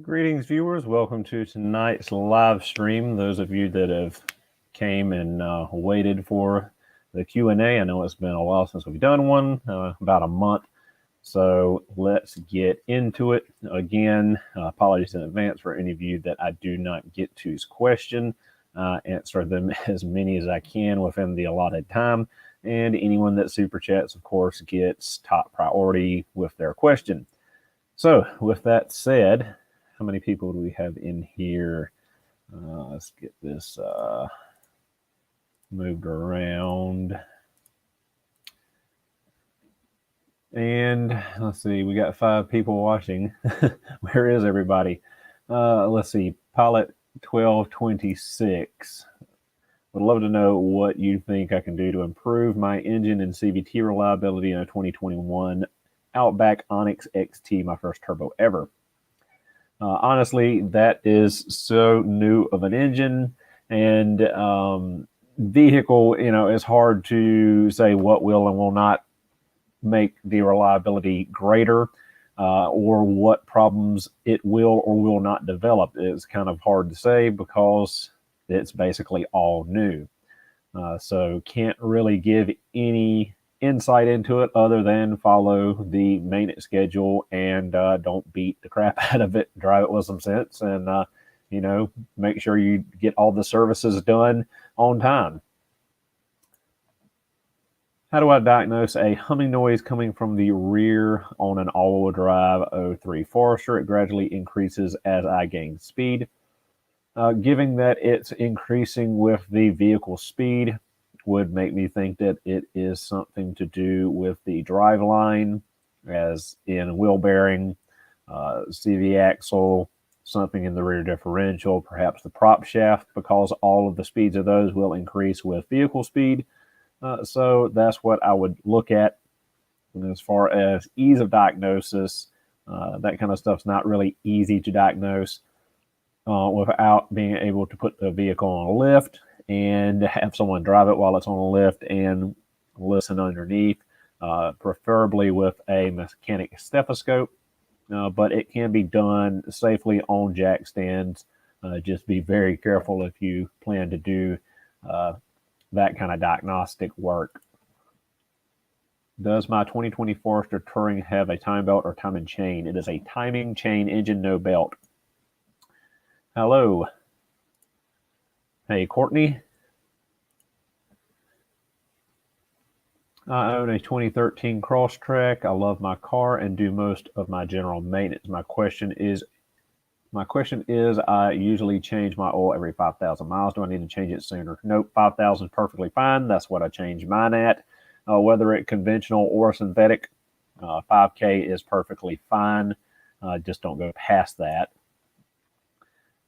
Greetings, viewers. Welcome to tonight's live stream. Those of you that have came and waited for the Q&A. I know it's been a while since we've done one, about a month. So let's get into it. Again, apologies in advance for any of you that I do not get to's question. Answer them as many as I can within the allotted time. And anyone that super chats, of course, gets top priority with their question. So with that said, how many people do we have in here? Let's get this moved around. And let's see, we got 5 people watching. Where is everybody? Let's see, Pilot 1226. Would love to know what you think I can do to improve my engine and CVT reliability in a 2021 Outback Onyx XT, my first turbo ever. Honestly, that is so new of an engine and vehicle, it's hard to say what will and will not make the reliability greater or what problems it will or will not develop. It's kind of hard to say because it's basically all new. So can't really give any insight into it other than follow the maintenance schedule and don't beat the crap out of it. Drive it with some sense and, make sure you get all the services done on time. How do I diagnose a humming noise coming from the rear on an all-wheel drive 03 Forester? It gradually increases as I gain speed. Given that it's increasing with the vehicle speed, would make me think that it is something to do with the drive line, as in wheel bearing, CV axle, something in the rear differential, perhaps the prop shaft, because all of the speeds of those will increase with vehicle speed. So that's what I would look at. And as far as ease of diagnosis, that kind of stuff's not really easy to diagnose without being able to put the vehicle on a lift and have someone drive it while it's on a lift and listen underneath, preferably with a mechanic stethoscope. But it can be done safely on jack stands. Just be very careful if you plan to do that kind of diagnostic work. Does my 2020 Forester Touring have a time belt or timing chain? It is a timing chain engine, no belt. Hello. Hey, Courtney. I own a 2013 Crosstrek. I love my car and do most of my general maintenance. My question is, I usually change my oil every 5,000 miles. Do I need to change it sooner? Nope, 5,000 is perfectly fine. That's what I change mine at. Whether it's conventional or synthetic, 5K is perfectly fine. Just don't go past that.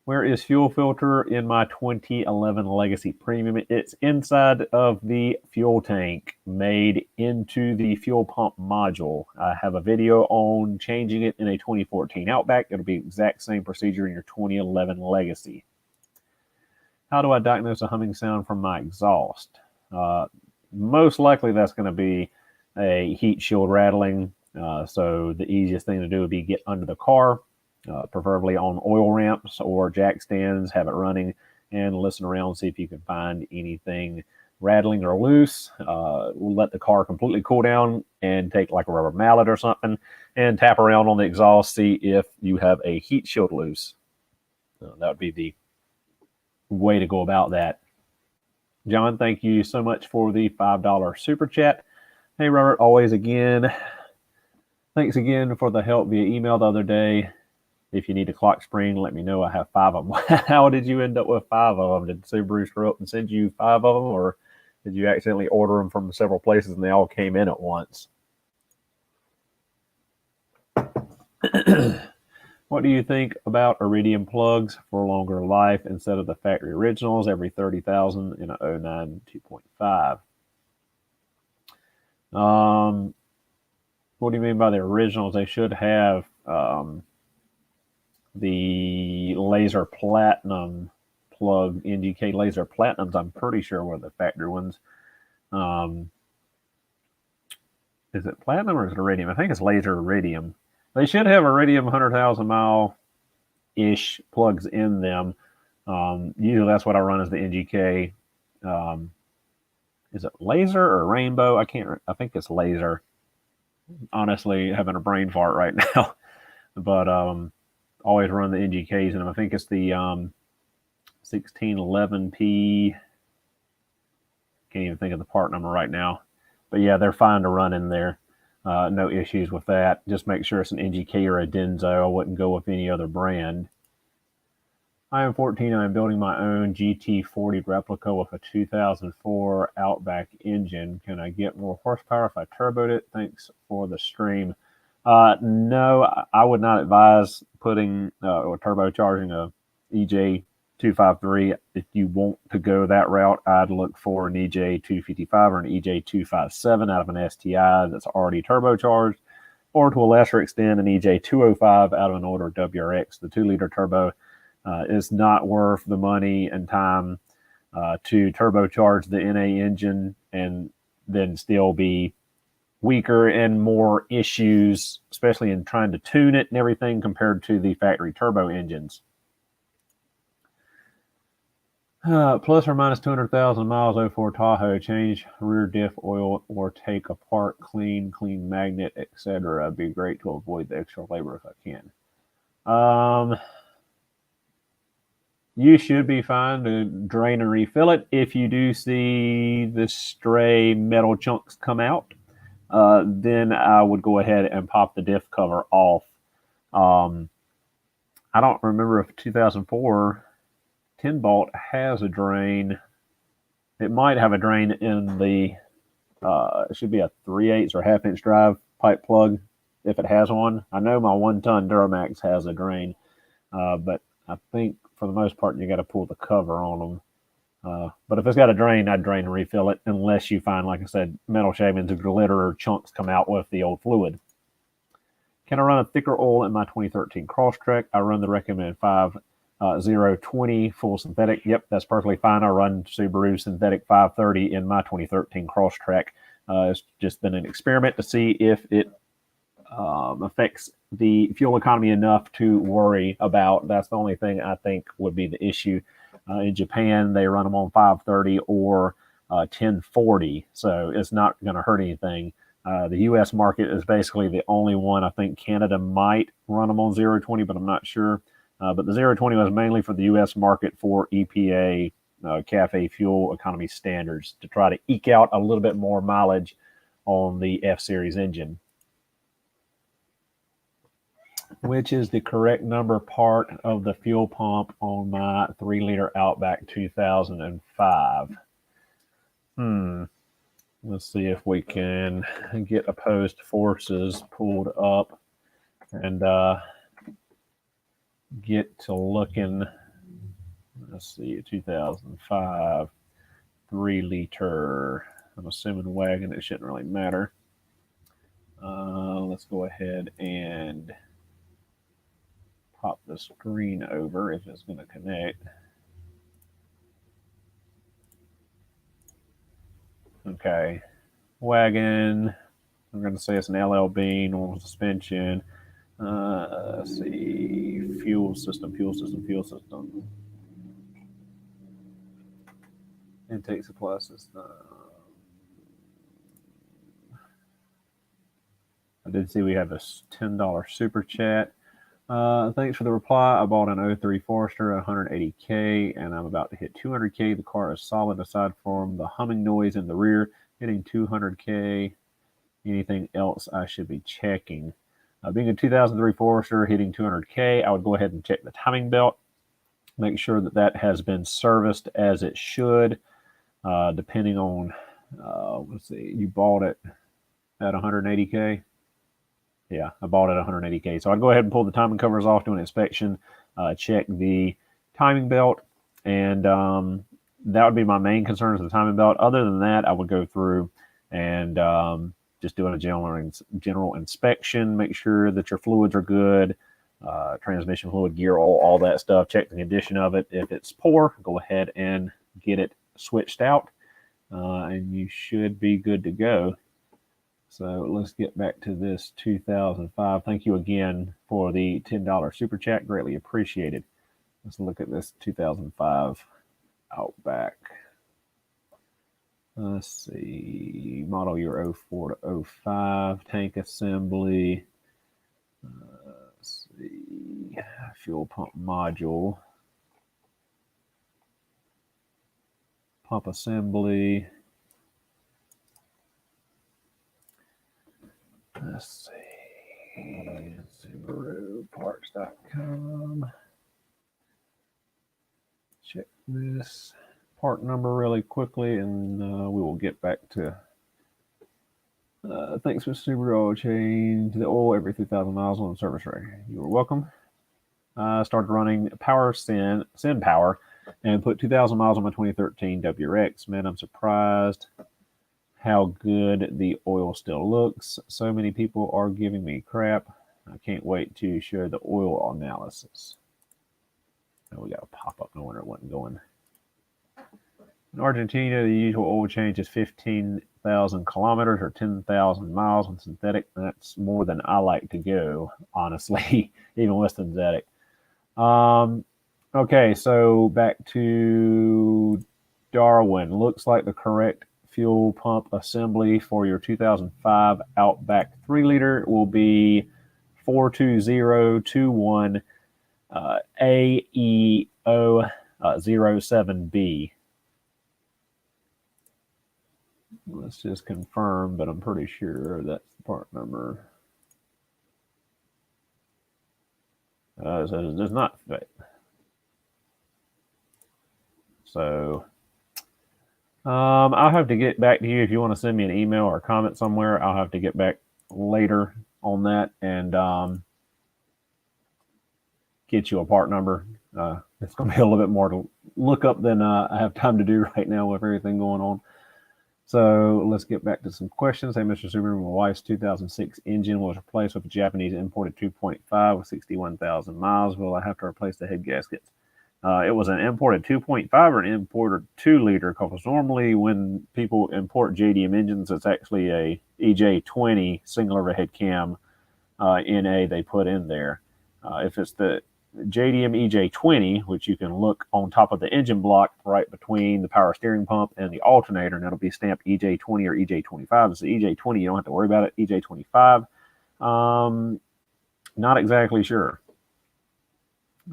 Where is fuel filter in my 2011 Legacy Premium? It's inside of the fuel tank, made into the fuel pump module. I have a video on changing it in a 2014 Outback. It'll be the exact same procedure in your 2011 Legacy. How do I diagnose a humming sound from my exhaust? Most likely that's going to be a heat shield rattling. So the easiest thing to do would be get under the car, preferably on oil ramps or jack stands, have it running and listen around, see if you can find anything rattling or loose. We'll let the car completely cool down and take like a rubber mallet or something and tap around on the exhaust, see if you have a heat shield loose. That would be the way to go about that. John, thank you so much for the $5 super chat. Hey, Robert, always again. Thanks again for the help via email the other day. If you need a clock spring, let me know. I have 5 of them. How did you end up with 5 of them? Did Subaru screw up and send you 5 of them, or did you accidentally order them from several places and they all came in at once? What do you think about Iridium plugs for longer life instead of the factory originals every 30,000 in a 09 2.5? What do you mean by the originals? They should have the laser platinum plug, NGK laser platinums. I'm pretty sure were the factory ones. Is it platinum or is it iridium? I think it's laser iridium. They should have iridium 100,000 mile ish plugs in them. Usually that's what I run as the NGK. Is it laser or rainbow? I think it's laser. Honestly, having a brain fart right now. But always run the NGKs in them. I think it's the 1611P. Can't even think of the part number right now. But yeah, they're fine to run in there. No issues with that. Just make sure it's an NGK or a Denso. I wouldn't go with any other brand. I am 14. I am building my own GT40 replica with a 2004 Outback engine. Can I get more horsepower if I turboed it? Thanks for the stream. No, I would not advise putting or turbocharging a EJ253. If you want to go that route, I'd look for an EJ255 or an EJ257 out of an STI that's already turbocharged, or to a lesser extent, an EJ205 out of an older WRX. The 2-liter turbo is not worth the money and time to turbocharge the NA engine and then still be weaker and more issues, especially in trying to tune it and everything compared to the factory turbo engines. Plus or minus 200,000 miles 04 Tahoe, change rear diff oil or take apart clean magnet, etc. It'd be great to avoid the extra labor if I can. You should be fine to drain and refill it. If you do see the stray metal chunks come out, then I would go ahead and pop the diff cover off. I don't remember if 2004 10 bolt has a drain. It might have a drain in the, it should be a 3/8 or half-inch drive pipe plug if it has one. I know my 1-ton Duramax has a drain, but I think for the most part, you got to pull the cover on them. But if it's got a drain, I'd drain and refill it, unless you find, like I said, metal shavings or glitter or chunks come out with the old fluid. Can I run a thicker oil in my 2013 Crosstrek? I run the recommended 5020 full synthetic. Yep, that's perfectly fine. I run Subaru synthetic 530 in my 2013 Crosstrek. It's just been an experiment to see if it affects the fuel economy enough to worry about. That's the only thing I think would be the issue. In Japan, they run them on 530 or 1040, so it's not going to hurt anything. The U.S. market is basically the only one. I think Canada might run them on 020, but I'm not sure. But the 020 was mainly for the U.S. market for EPA CAFE fuel economy standards to try to eke out a little bit more mileage on the F-Series engine. Which is the correct number part of the fuel pump on my 3-liter Outback 2005? Let's see if we can get opposed forces pulled up and get to looking. Let's see, 2005 3-liter. I'm assuming wagon. It shouldn't really matter. Let's go ahead and pop the screen over if it's going to connect. Okay, wagon. I'm going to say it's an LLB, normal suspension. Let's see, fuel system. Intake supply system. I did see we have a $10 super chat. Thanks for the reply. I bought an 03 Forester, 180K, and I'm about to hit 200K. The car is solid aside from the humming noise in the rear. Hitting 200K. Anything else I should be checking? Being a 2003 Forester, hitting 200K, I would go ahead and check the timing belt. Make sure that that has been serviced as it should. Depending on, let's see, you bought it at 180K. Yeah, I bought it at 180K. So I'd go ahead and pull the timing covers off, do an inspection, check the timing belt, and that would be my main concern is the timing belt. Other than that, I would go through and just doing a general inspection, make sure that your fluids are good, transmission fluid, gear oil, all that stuff, check the condition of it. If it's poor, go ahead and get it switched out, and you should be good to go. So let's get back to this 2005. Thank you again for the $10 super chat. Greatly appreciated. Let's look at this 2005 Outback. Let's see. Model year 04 to 05. Tank assembly. Let's see. Fuel pump module. Pump assembly. Let's see. Subaru parts.com. Check this part number really quickly, and we will get back to thanks for Subaru oil change the oil every 3,000 miles on the service rig. You are welcome. Started running power send power and put 2,000 miles on my 2013 WRX. Man, I'm surprised how good the oil still looks. So many people are giving me crap. I can't wait to share the oil analysis. Oh, we got a pop-up. No wonder it wasn't going. In Argentina, the usual oil change is 15,000 kilometers or 10,000 miles on synthetic. That's more than I like to go, honestly, even with synthetic. Okay, so back to Darwin. Looks like the correct fuel pump assembly for your 2005 Outback 3-liter will be 42021 AEO07B. Let's just confirm, but I'm pretty sure that's the part number. So it does not fit. So I'll have to get back to you if you want to send me an email or a comment somewhere. I'll have to get back later on that and get you a part number. It's going to be a little bit more to look up than I have time to do right now with everything going on. So let's get back to some questions. Hey, Mr. Subaru, my wife's 2006 engine was replaced with a Japanese imported 2.5 with 61,000 miles. Will I have to replace the head gaskets? It was an imported 2.5 or an imported 2-liter, because normally when people import JDM engines, it's actually a EJ20 single overhead cam NA they put in there. If it's the JDM EJ20, which you can look on top of the engine block right between the power steering pump and the alternator, and it'll be stamped EJ20 or EJ25. It's the EJ20, you don't have to worry about it. EJ25, not exactly sure.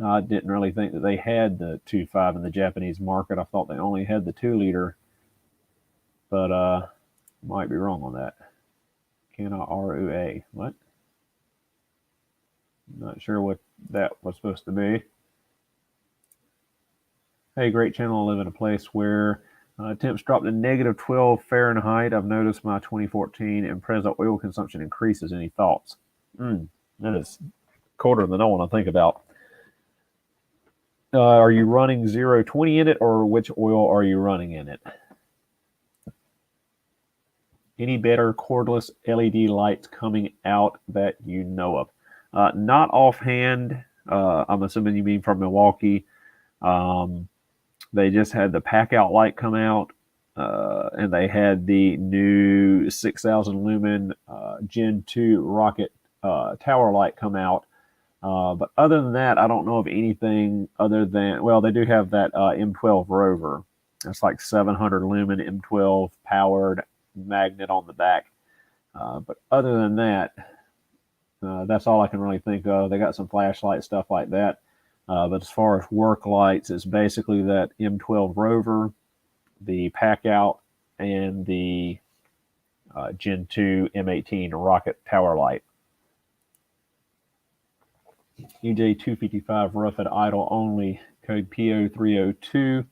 I didn't really think that they had the 2.5 in the Japanese market. I thought they only had the 2-liter, but might be wrong on that. Cannot RUA. What? Not sure what that was supposed to be. Hey, great channel. I live in a place where temps drop to negative 12 Fahrenheit. I've noticed my 2014 Impreza oil consumption increases. Any thoughts? That is colder than I want to think about. Are you running 020 in it, or which oil are you running in it? Any better cordless LED lights coming out that you know of? Not offhand. I'm assuming you mean from Milwaukee. They just had the pack out light come out, and they had the new 6,000 lumen Gen 2 rocket tower light come out. But other than that, I don't know of anything other than, well, they do have that M12 Rover. It's like 700 lumen M12 powered magnet on the back. But other than that, that's all I can really think of. They got some flashlight stuff like that. But as far as work lights, it's basically that M12 Rover, the pack out, and the Gen 2 M18 rocket tower light. EJ255 rough at idle only, code PO302.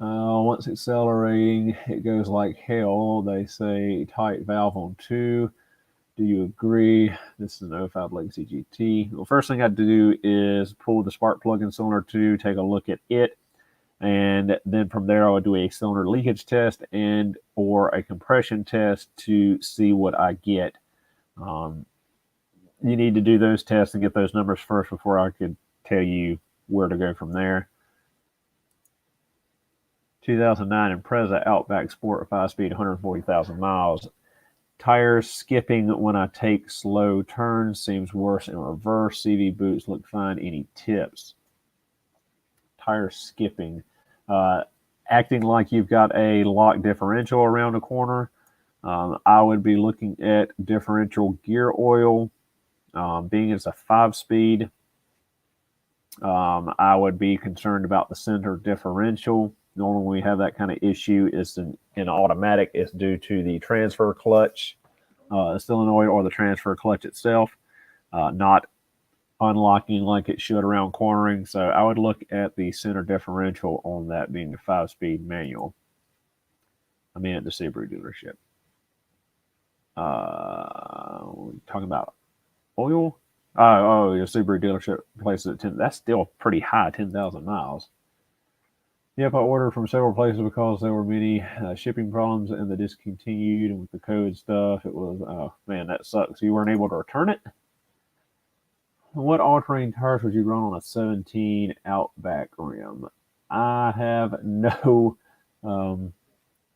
Once accelerating, it goes like hell. They say tight valve on 2. Do you agree? This is an 05 Legacy GT. Well, first thing I do is pull the spark plug in cylinder 2, take a look at it, and then from there I would do a cylinder leakage test and or a compression test to see what I get. You need to do those tests and get those numbers first before I could tell you where to go from there. 2009 Impreza Outback Sport 5-speed, 140,000 miles. Tires skipping when I take slow turns. Seems worse in reverse. CV boots look fine. Any tips? Tire skipping. Acting like you've got a lock differential around the corner. I would be looking at differential gear oil. Being it's a 5-speed, I would be concerned about the center differential. Normally, when we have that kind of issue, it's in automatic. It's due to the transfer clutch solenoid or the transfer clutch itself not unlocking like it should around cornering. So I would look at the center differential on that being the 5-speed manual. I mean, at the Subaru dealership. We're talking about oil. Your Subaru dealership places at 10. That's still pretty high, 10,000 miles. Yep, I ordered from several places because there were many shipping problems and they discontinued. And with the code stuff, it was, oh man, that sucks. You weren't able to return it? What all-terrain tires would you run on a 17 Outback rim? I have no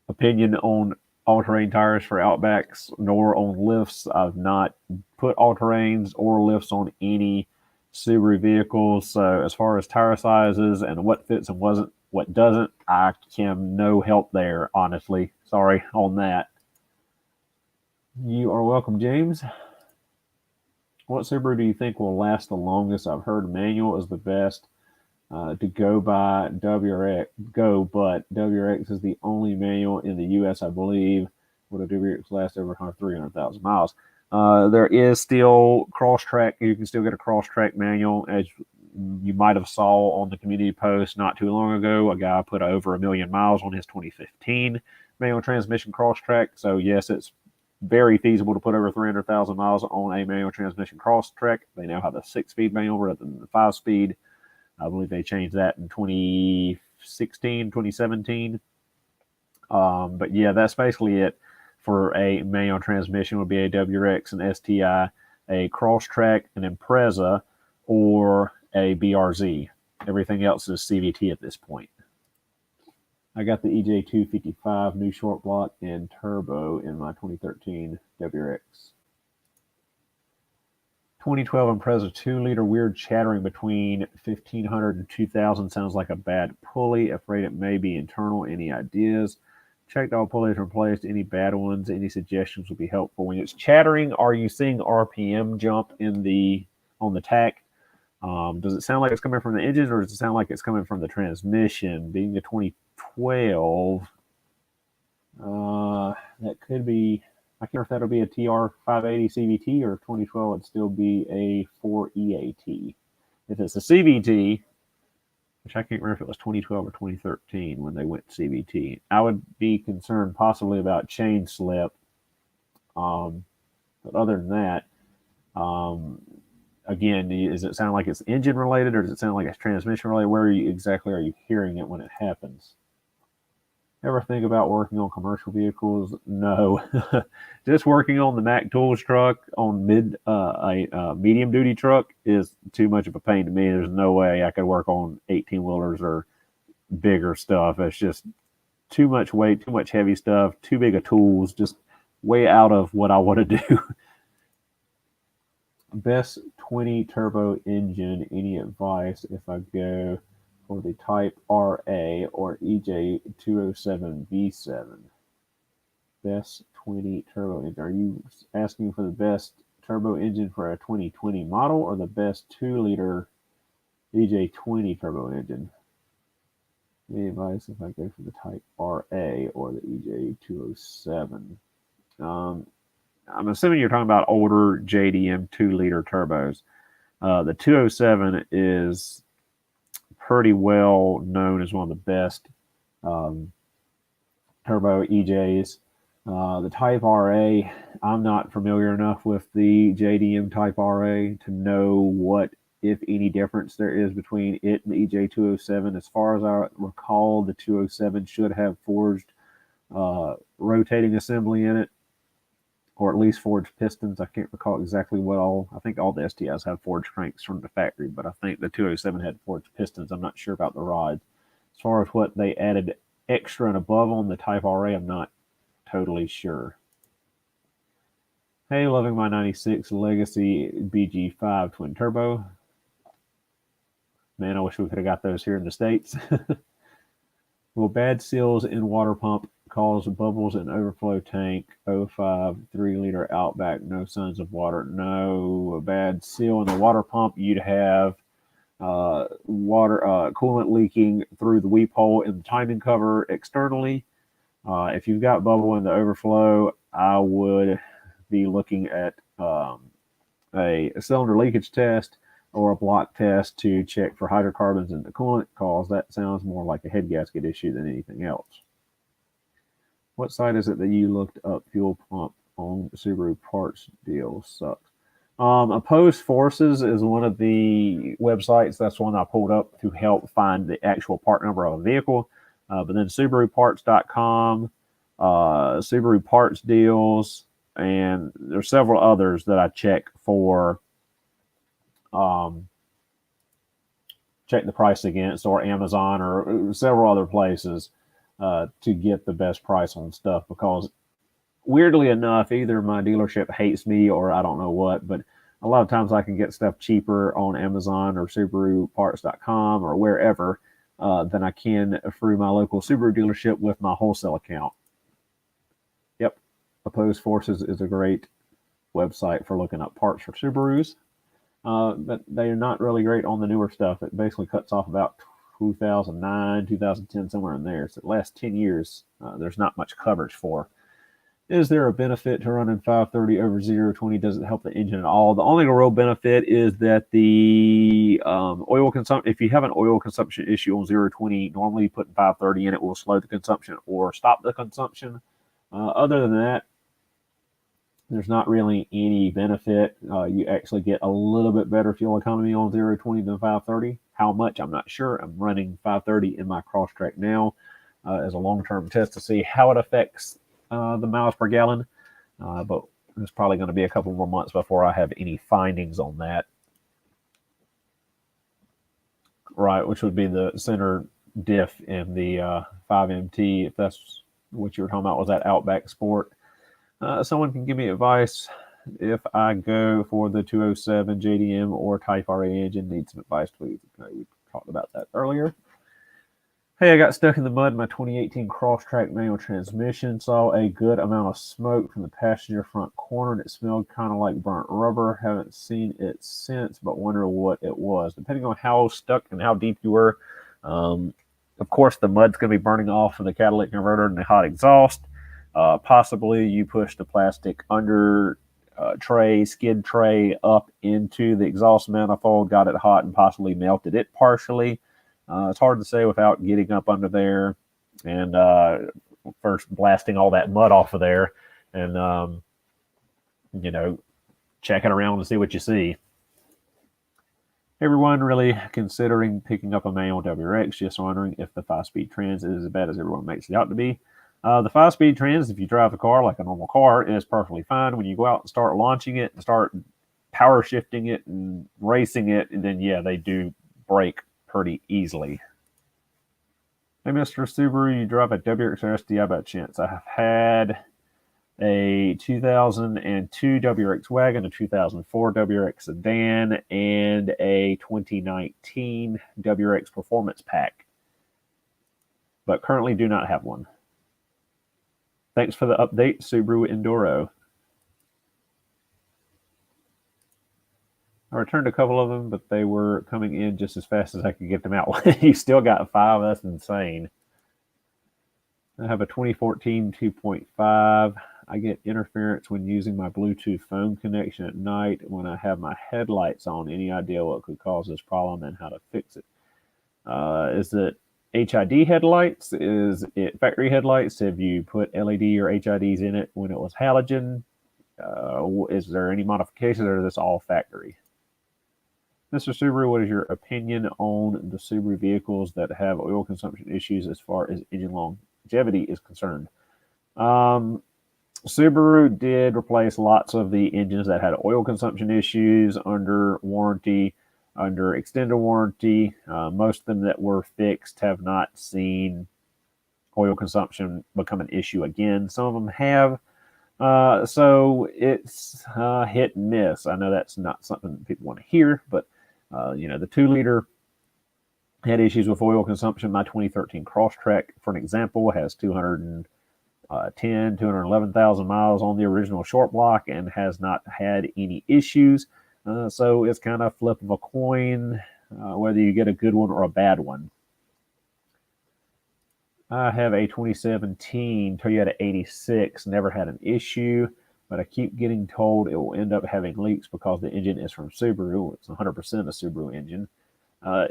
opinion on all-terrain tires for Outbacks, nor on lifts. I've not put all-terrains or lifts on any Subaru vehicles. So as far as tire sizes and what fits and what doesn't, I can no help there, honestly. Sorry on that. You are welcome, James. What Subaru do you think will last the longest? I've heard manual is the best to go by WRX, but WRX is the only manual in the U.S., I believe. Would a WRX last over 300,000 miles? There is still Crosstrek. You can still get a Crosstrek manual, as you might have saw on the community post not too long ago. A guy put over 1 million miles on his 2015 manual transmission Crosstrek. So yes, it's very feasible to put over 300,000 miles on a manual transmission Crosstrek. They now have a 6-speed manual rather than the 5-speed. I believe they changed that in 2016, 2017. But yeah, that's basically it for a manual transmission. Would be a WRX, an STI, a Crosstrek, an Impreza, or a BRZ. Everything else is CVT at this point. I got the EJ255 new short block and turbo in my 2013 WRX. 2012 Impreza 2-liter, weird chattering between 1500 and 2000. Sounds like a bad pulley. Afraid it may be internal. Any ideas? Checked all pulleys replaced. Any bad ones? Any suggestions would be helpful. When it's chattering, are you seeing RPM jump on the tack? Does it sound like it's coming from the engine, or does it sound like it's coming from the transmission? Being a 2012, that could be. I can't remember if that'll be a TR580 CVT or 2012. It'd still be a 4EAT. If it's a CVT, which I can't remember if it was 2012 or 2013 when they went CVT, I would be concerned possibly about chain slip. But other than that, again, does it sound like it's engine related, or does it sound like it's transmission related? Where exactly are you hearing it when it happens? Ever think about working on commercial vehicles? No. Just working on the Mac Tools truck on a medium duty truck is too much of a pain to me. There's no way I could work on 18-wheelers or bigger stuff. It's just too much weight, too much heavy stuff, too big of tools, just way out of what I want to do. Best 20 turbo engine, any advice if I go for the Type RA or EJ207 V7? Best 20 turbo engine. Are you asking for the best turbo engine for a 2020 model or the best 2-liter EJ20 turbo engine? Any advice if I go for the Type RA or the EJ207? I'm assuming you're talking about older JDM 2-liter turbos. The 207 is pretty well known as one of the best turbo EJs. The Type RA, I'm not familiar enough with the JDM Type RA to know what, if any, difference there is between it and the EJ207. As far as I recall, the 207 should have forged rotating assembly in it, or at least forged pistons. I can't recall exactly what all. I think all the STIs have forged cranks from the factory, but I think the 207 had forged pistons. I'm not sure about the rods. As far as what they added extra and above on the Type RA, I'm not totally sure. Hey, loving my 96 Legacy BG5 Twin Turbo. Man, I wish we could have got those here in the States. Will bad seals in water pump cause bubbles in overflow tank? 05 3-liter Outback, no signs of water. No, a bad seal in the water pump, you'd have water coolant leaking through the weep hole in the timing cover externally. If you've got bubble in the overflow, I would be looking at a cylinder leakage test or a block test to check for hydrocarbons in the coolant, because that sounds more like a head gasket issue than anything else. What site is it that you looked up fuel pump on Subaru parts deal? Sucks. Opposed Forces is one of the websites. That's one I pulled up to help find the actual part number of a vehicle. But then SubaruParts.com, Subaru Parts Deals, and there's several others that I check for, check the price against, or Amazon, or several other places to get the best price on stuff, because weirdly enough, either my dealership hates me or I don't know what, but a lot of times I can get stuff cheaper on Amazon or SubaruParts.com or wherever than I can through my local Subaru dealership with my wholesale account. Yep, Opposed Forces is a great website for looking up parts for Subarus, but they are not really great on the newer stuff. It basically cuts off about 2009, 2010, somewhere in there. So the last 10 years, there's not much coverage for. Is there a benefit to running 530 over 020? Does it help the engine at all? The only real benefit is that the oil consumption, if you have an oil consumption issue on 020, normally putting 530 in it will slow the consumption or stop the consumption. Other than that, there's not really any benefit. You actually get a little bit better fuel economy on 020 than 530. How much, I'm not sure. I'm running 530 in my Crosstrek now as a long-term test to see how it affects the miles per gallon, but it's probably going to be a couple more months before I have any findings on that. Right, which would be the center diff in the 5MT, if that's what you were talking about, was that Outback Sport. Someone can give me advice if I go for the 207 JDM or Type RA engine. Need some advice, please. We talked about that earlier. Hey, I got stuck in the mud in my 2018 Crosstrek manual transmission. Saw a good amount of smoke from the passenger front corner, and it smelled kind of like burnt rubber. Haven't seen it since, but wonder what it was. Depending on how stuck and how deep you were, of course, the mud's going to be burning off of the catalytic converter and the hot exhaust. Possibly you pushed the plastic under skid tray up into the exhaust manifold, got it hot, and possibly melted it partially. It's hard to say without getting up under there and first blasting all that mud off of there and, checking around to see what you see. Everyone really considering picking up a manual WRX, just wondering if the 5-speed trans is as bad as everyone makes it out to be. The 5-speed trans, if you drive the car like a normal car, is perfectly fine. When you go out and start launching it and start power shifting it and racing it, and then, yeah, they do break pretty easily. Hey, Mr. Subaru, you drive a WRX or SDI by chance? I have had a 2002 WRX Wagon, a 2004 WRX Sedan, and a 2019 WRX Performance Pack, but currently do not have one. Thanks for the update, Subaru Enduro. I returned a couple of them, but they were coming in just as fast as I could get them out. You still got 5. That's insane. I have a 2014 2.5. I get interference when using my Bluetooth phone connection at night when I have my headlights on. Any idea what could cause this problem and how to fix it? Is it HID headlights? Is it factory headlights? Have you put LED or HIDs in it when it was halogen? Is there any modifications, or is this all factory? Mr. Subaru, what is your opinion on the Subaru vehicles that have oil consumption issues as far as engine longevity is concerned? Subaru did replace lots of the engines that had oil consumption issues under warranty, under extended warranty. Most of them that were fixed have not seen oil consumption become an issue again. Some of them have. So it's hit and miss. I know that's not something people want to hear, but the 2 liter had issues with oil consumption. My 2013 Crosstrek, for an example, has 211,000 miles on the original short block and has not had any issues. So it's kind of flip of a coin, whether you get a good one or a bad one. I have a 2017 Toyota 86, never had an issue, but I keep getting told it will end up having leaks because the engine is from Subaru. It's 100% a Subaru engine.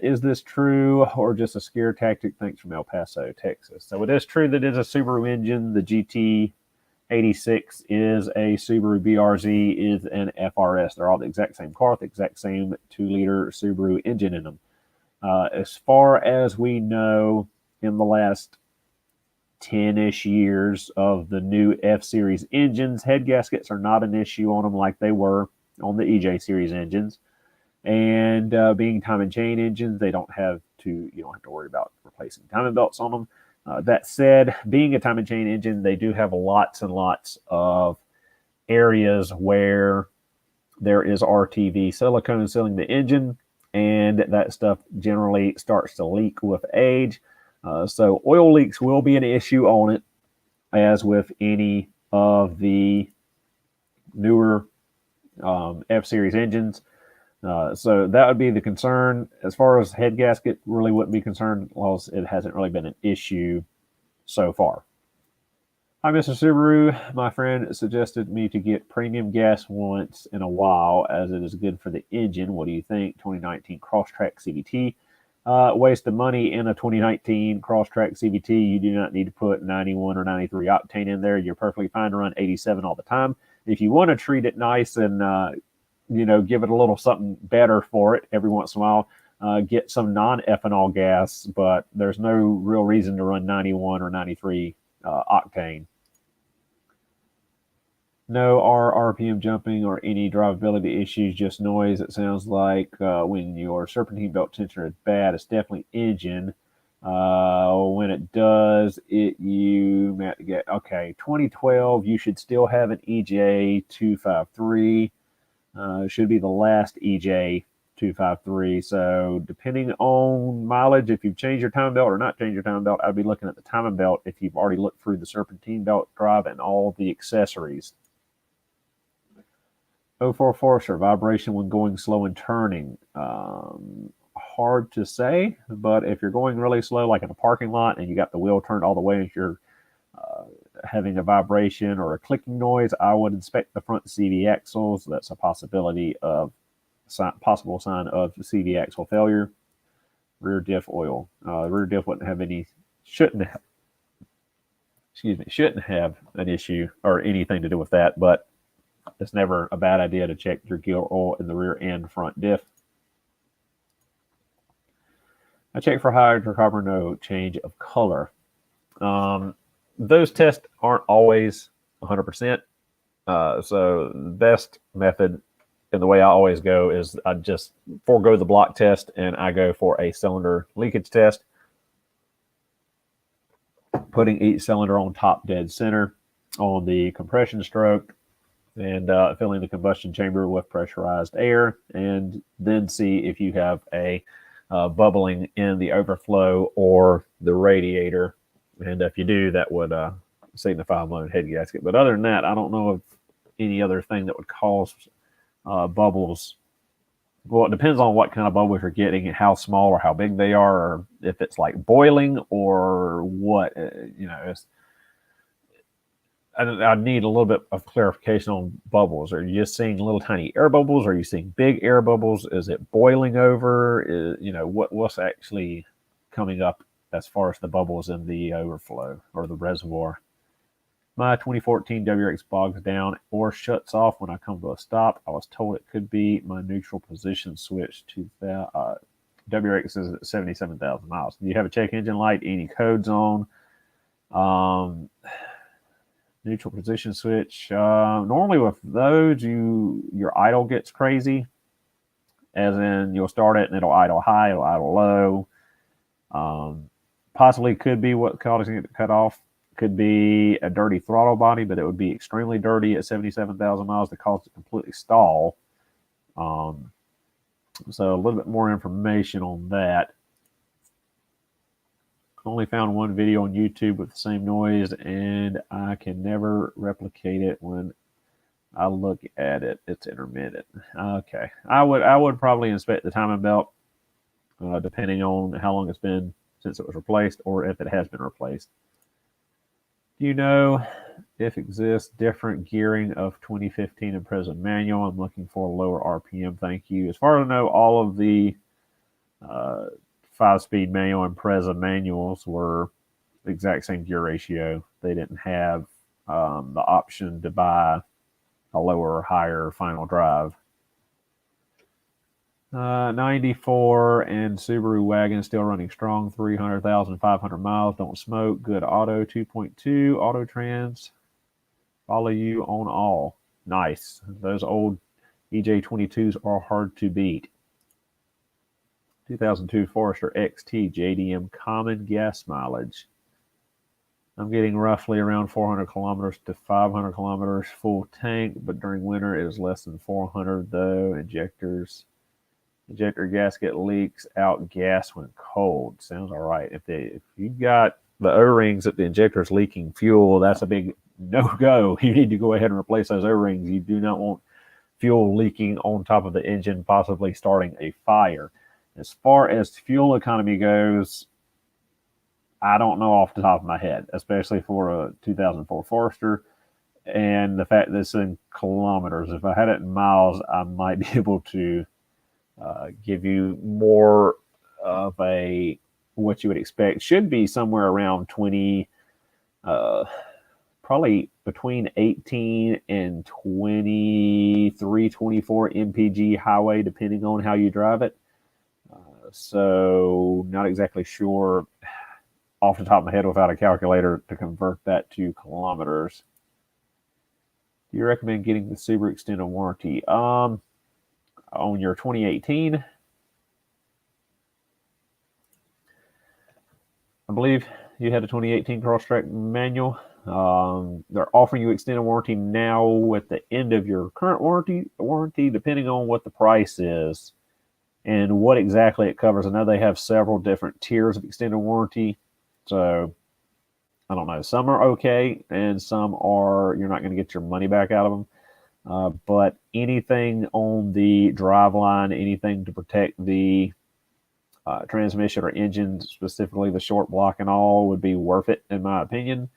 Is this true or just a scare tactic? Thanks from El Paso, Texas. So it is true that it is a Subaru engine. The GT86 is a Subaru BRZ, is an FRS. They're all the exact same car, the exact same 2-liter Subaru engine in them. As far as we know, in the last 10-ish years of the new F-Series engines, head gaskets are not an issue on them like they were on the EJ Series engines. And being time and chain engines, you don't have to worry about replacing timing belts on them. That said, being a time and chain engine, they do have lots and lots of areas where there is RTV silicone sealing the engine, and that stuff generally starts to leak with age. So oil leaks will be an issue on it, as with any of the newer F-Series engines. So that would be the concern. As far as head gasket, really wouldn't be concerned, because it hasn't really been an issue so far. Hi, Mr. Subaru. My friend suggested me to get premium gas once in a while, as it is good for the engine. What do you think? 2019 Crosstrek CVT. Waste of money in a 2019 Crosstrek CVT. You do not need to put 91 or 93 octane in there. You're perfectly fine to run 87 all the time. If you want to treat it nice and give it a little something better for it every once in a while, get some non-ethanol gas, but there's no real reason to run 91 or 93 octane. No RPM jumping or any drivability issues, just noise. It sounds like when your serpentine belt tensioner is bad, it's definitely engine. When it does, you might get, okay, 2012, you should still have an EJ253. Should be the last EJ253. So depending on mileage, if you've changed your timing belt or not changed your timing belt, I'd be looking at the timing belt if you've already looked through the serpentine belt drive and all the accessories. 044 for vibration when going slow and turning. Hard to say, but if you're going really slow, like in a parking lot, and you got the wheel turned all the way and you're having a vibration or a clicking noise, I would inspect the front CV axles. That's a possibility of possible sign of CV axle failure. Rear diff oil. Rear diff shouldn't have an issue or anything to do with that, but it's never a bad idea to check your gear oil in the rear and front diff. I check for hydrocarbon, no change of color. Those tests aren't always 100%. So the best method, and the way I always go, is I just forego the block test and I go for a cylinder leakage test, putting each cylinder on top dead center on the compression stroke, and filling the combustion chamber with pressurized air, and then see if you have a bubbling in the overflow or the radiator. And if you do, that would signify a blown head gasket. But other than that, I don't know of any other thing that would cause bubbles. Well, it depends on what kind of bubbles you're getting, and how small or how big they are, or if it's like boiling or what. I need a little bit of clarification on bubbles. Are you just seeing little tiny air bubbles? Are you seeing big air bubbles? Is it boiling over? What's actually coming up as far as the bubbles in the overflow or the reservoir? My 2014 WRX bogs down or shuts off when I come to a stop. I was told it could be my neutral position switch to the WRX is at 77,000 miles. Do you have a check engine light? Any codes on? Neutral position switch. Normally with those, your idle gets crazy, as in you'll start it and it'll idle high, it'll idle low. Possibly could be what causing it to cut off. could be a dirty throttle body, but it would be extremely dirty at 77,000 miles to cause it to completely stall. So a little bit more information on that. Only found one video on YouTube with the same noise, and I can never replicate it when I look at it. It's intermittent. Okay, I would probably inspect the timing belt, depending on how long it's been since it was replaced, or if it has been replaced. Do you know if exists different gearing of 2015 Impreza manual? I'm looking for a lower RPM. Thank you. As far as I know, all of the 5-speed manual Impreza manuals were the exact same gear ratio. They didn't have the option to buy a lower or higher final drive. 94 and Subaru Wagon still running strong, 300,500 miles, don't smoke, good auto, 2.2, auto trans, follow you on all. Nice. Those old EJ22s are hard to beat. 2002 Forester XT JDM common gas mileage. I'm getting roughly around 400 kilometers to 500 kilometers full tank, but during winter it is less than 400 though. Injector gasket leaks out gas when cold. Sounds all right. If you've got the O-rings that the injector is leaking fuel, that's a big no-go. You need to go ahead and replace those O-rings. You do not want fuel leaking on top of the engine, possibly starting a fire. As far as fuel economy goes, I don't know off the top of my head, especially for a 2004 Forester, and the fact that it's in kilometers. If I had it in miles, I might be able to give you more of a what you would expect. Should be somewhere around 20, probably between 18 and 23, 24 mpg highway, depending on how you drive it. So not exactly sure off the top of my head without a calculator to convert that to kilometers. Do you recommend getting the Subaru extended warranty? On your 2018, I believe you had a 2018 Crosstrek manual. They're offering you extended warranty now at the end of your current warranty, depending on what the price is and what exactly it covers. I know they have several different tiers of extended warranty, so I don't know. Some are okay, and some are you're not going to get your money back out of them. But anything on the driveline, anything to protect the transmission or engine, specifically the short block and all, would be worth it, in my opinion.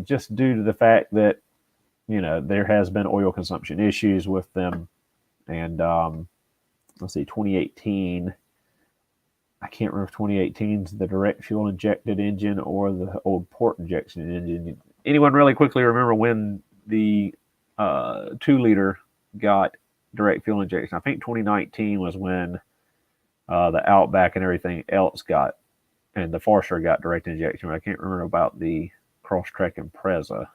Just due to the fact that, there has been oil consumption issues with them. And let's see, 2018, I can't remember if 2018 is the direct fuel injected engine or the old port injection engine. Anyone really quickly remember when the 2-liter got direct fuel injection? I think 2019 was when the Outback and everything else got, and the Forester got direct injection, but I can't remember about the Crosstrek Impreza.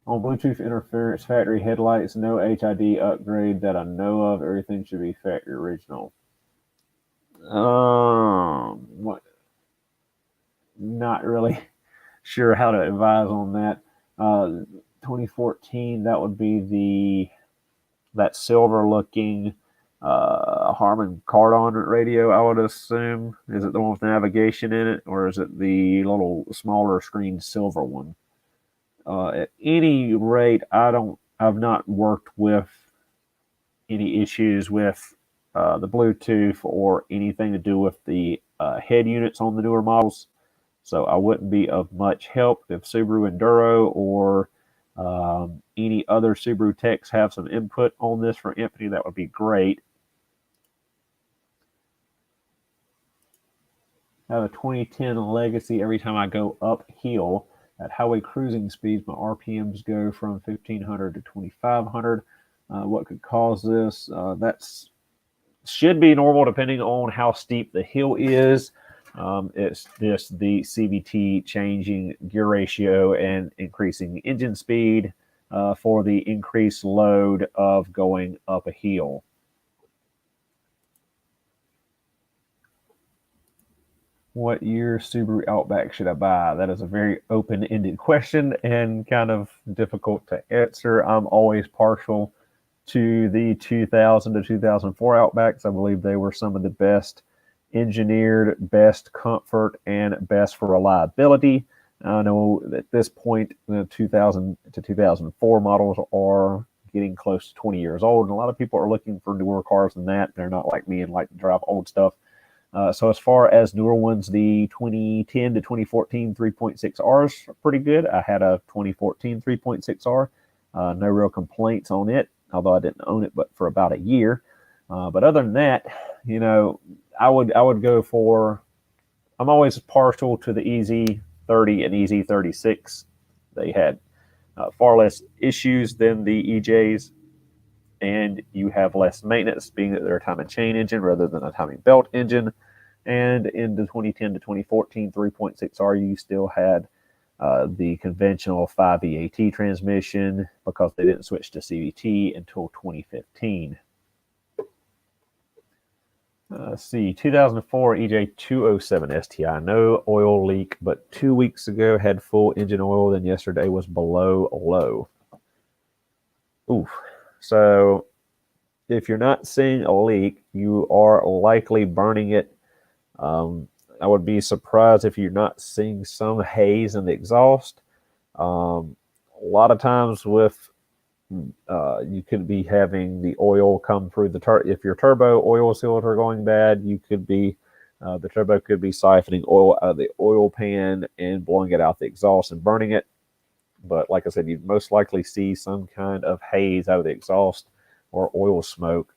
On Bluetooth interference, factory headlights, no HID upgrade that I know of. Everything should be factory original. What? Not really sure how to advise on that. 2014, that would be that silver-looking Harman Kardon radio, I would assume. Is it the one with navigation in it, or is it the little smaller screen silver one? At any rate, I've not worked with any issues with the Bluetooth or anything to do with the head units on the newer models. So I wouldn't be of much help. If Subaru Enduro or any other Subaru techs have some input on this for Empathy, that would be great. I have a 2010 Legacy. Every time I go uphill at highway cruising speeds, my RPMs go from 1,500 to 2,500. What could cause this? That should be normal depending on how steep the hill is. It's just the CVT changing gear ratio and increasing engine speed for the increased load of going up a hill. What year Subaru Outback should I buy? That is a very open-ended question and kind of difficult to answer. I'm always partial to the 2000 to 2004 Outbacks. I believe they were some of the best engineered, best comfort, and best for reliability. I know at this point, the 2000 to 2004 models are getting close to 20 years old, and a lot of people are looking for newer cars than that. They're not like me and like to drive old stuff. So as far as newer ones, the 2010 to 2014 3.6Rs are pretty good. I had a 2014 3.6R. No real complaints on it, although I didn't own it but for about a year. But other than that, I would go for. I'm always partial to the EZ30 and EZ36. They had far less issues than the EJs, and you have less maintenance, being that they're a time and chain engine rather than a timing belt engine. And in the 2010 to 2014 3.6R, you still had the conventional 5 VAT transmission because they didn't switch to CVT until 2015. Let's see, 2004 EJ207 STI, no oil leak, but 2 weeks ago had full engine oil, then yesterday was below low. Oof. So if you're not seeing a leak, you are likely burning it. I would be surprised if you're not seeing some haze in the exhaust. A lot of times with you could be having the oil come through the if your turbo oil seals are going bad, you could be the turbo could be siphoning oil out of the oil pan and blowing it out the exhaust and burning it. But like I said, you'd most likely see some kind of haze out of the exhaust or oil smoke.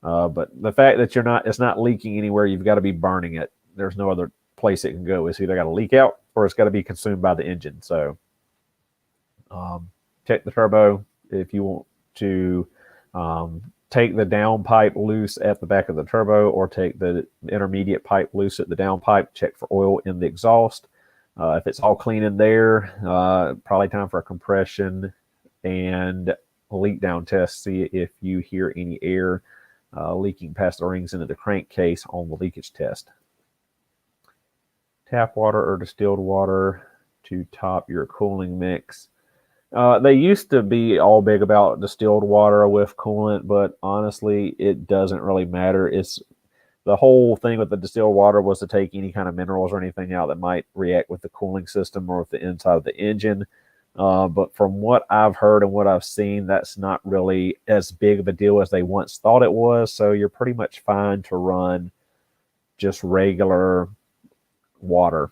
But the fact that it's not leaking anywhere, you've got to be burning it. There's no other place it can go. It's either got to leak out or it's got to be consumed by the engine. So check the turbo if you want to take the downpipe loose at the back of the turbo or take the intermediate pipe loose at the downpipe. Check for oil in the exhaust. If it's all clean in there, probably time for a compression and a leak down test. See if you hear any air leaking past the rings into the crankcase on the leakage test. Tap water or distilled water to top your cooling mix. They used to be all big about distilled water with coolant, but honestly, it doesn't really matter. It's the whole thing with the distilled water was to take any kind of minerals or anything out that might react with the cooling system or with the inside of the engine. But from what I've heard and what I've seen, that's not really as big of a deal as they once thought it was. So you're pretty much fine to run just regular water.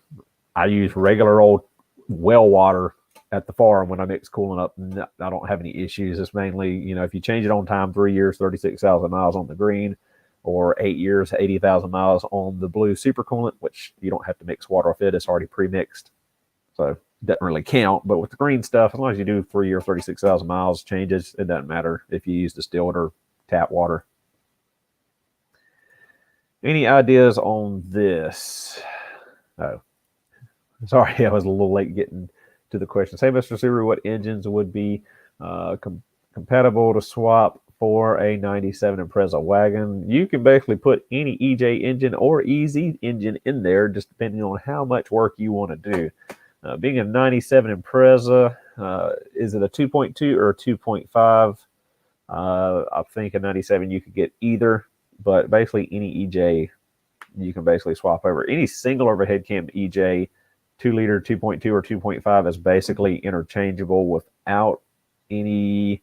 I use regular old well water at the farm when I mix coolant up. I don't have any issues. It's mainly, if you change it on time, 3 years, 36,000 miles on the green, or 8 years, 80,000 miles on the blue supercoolant, which you don't have to mix water with it. It's already pre-mixed. So it doesn't really count. But with the green stuff, as long as you do 3 year, 36,000 miles changes, it doesn't matter if you use distilled or tap water. Any ideas on this? Oh, sorry, I was a little late getting to the question. Say, Mr. Subaru, what engines would be compatible to swap for a 97 Impreza wagon? You can basically put any EJ engine or EZ engine in there, just depending on how much work you want to do. Being a 97 Impreza, is it a 2.2 or a 2.5? I think a 97 you could get either, but basically any EJ you can basically swap over. Any single overhead cam EJ, 2 liter, 2.2 or 2.5 is basically interchangeable without any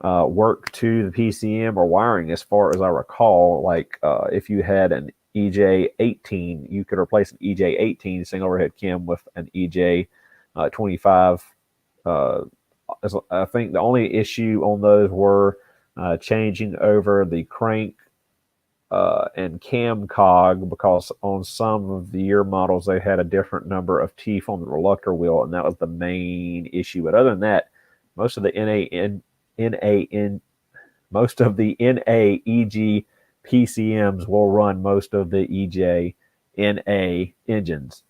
work to the PCM or wiring, as far as I recall. Like if you had an EJ18, you could replace an EJ18 single overhead cam with an EJ25. I think the only issue on those were changing over the crank and cam cog, because on some of the year models they had a different number of teeth on the reluctor wheel, and that was the main issue. But other than that, most of the NAEG PCMs will run most of the EJ NA engines.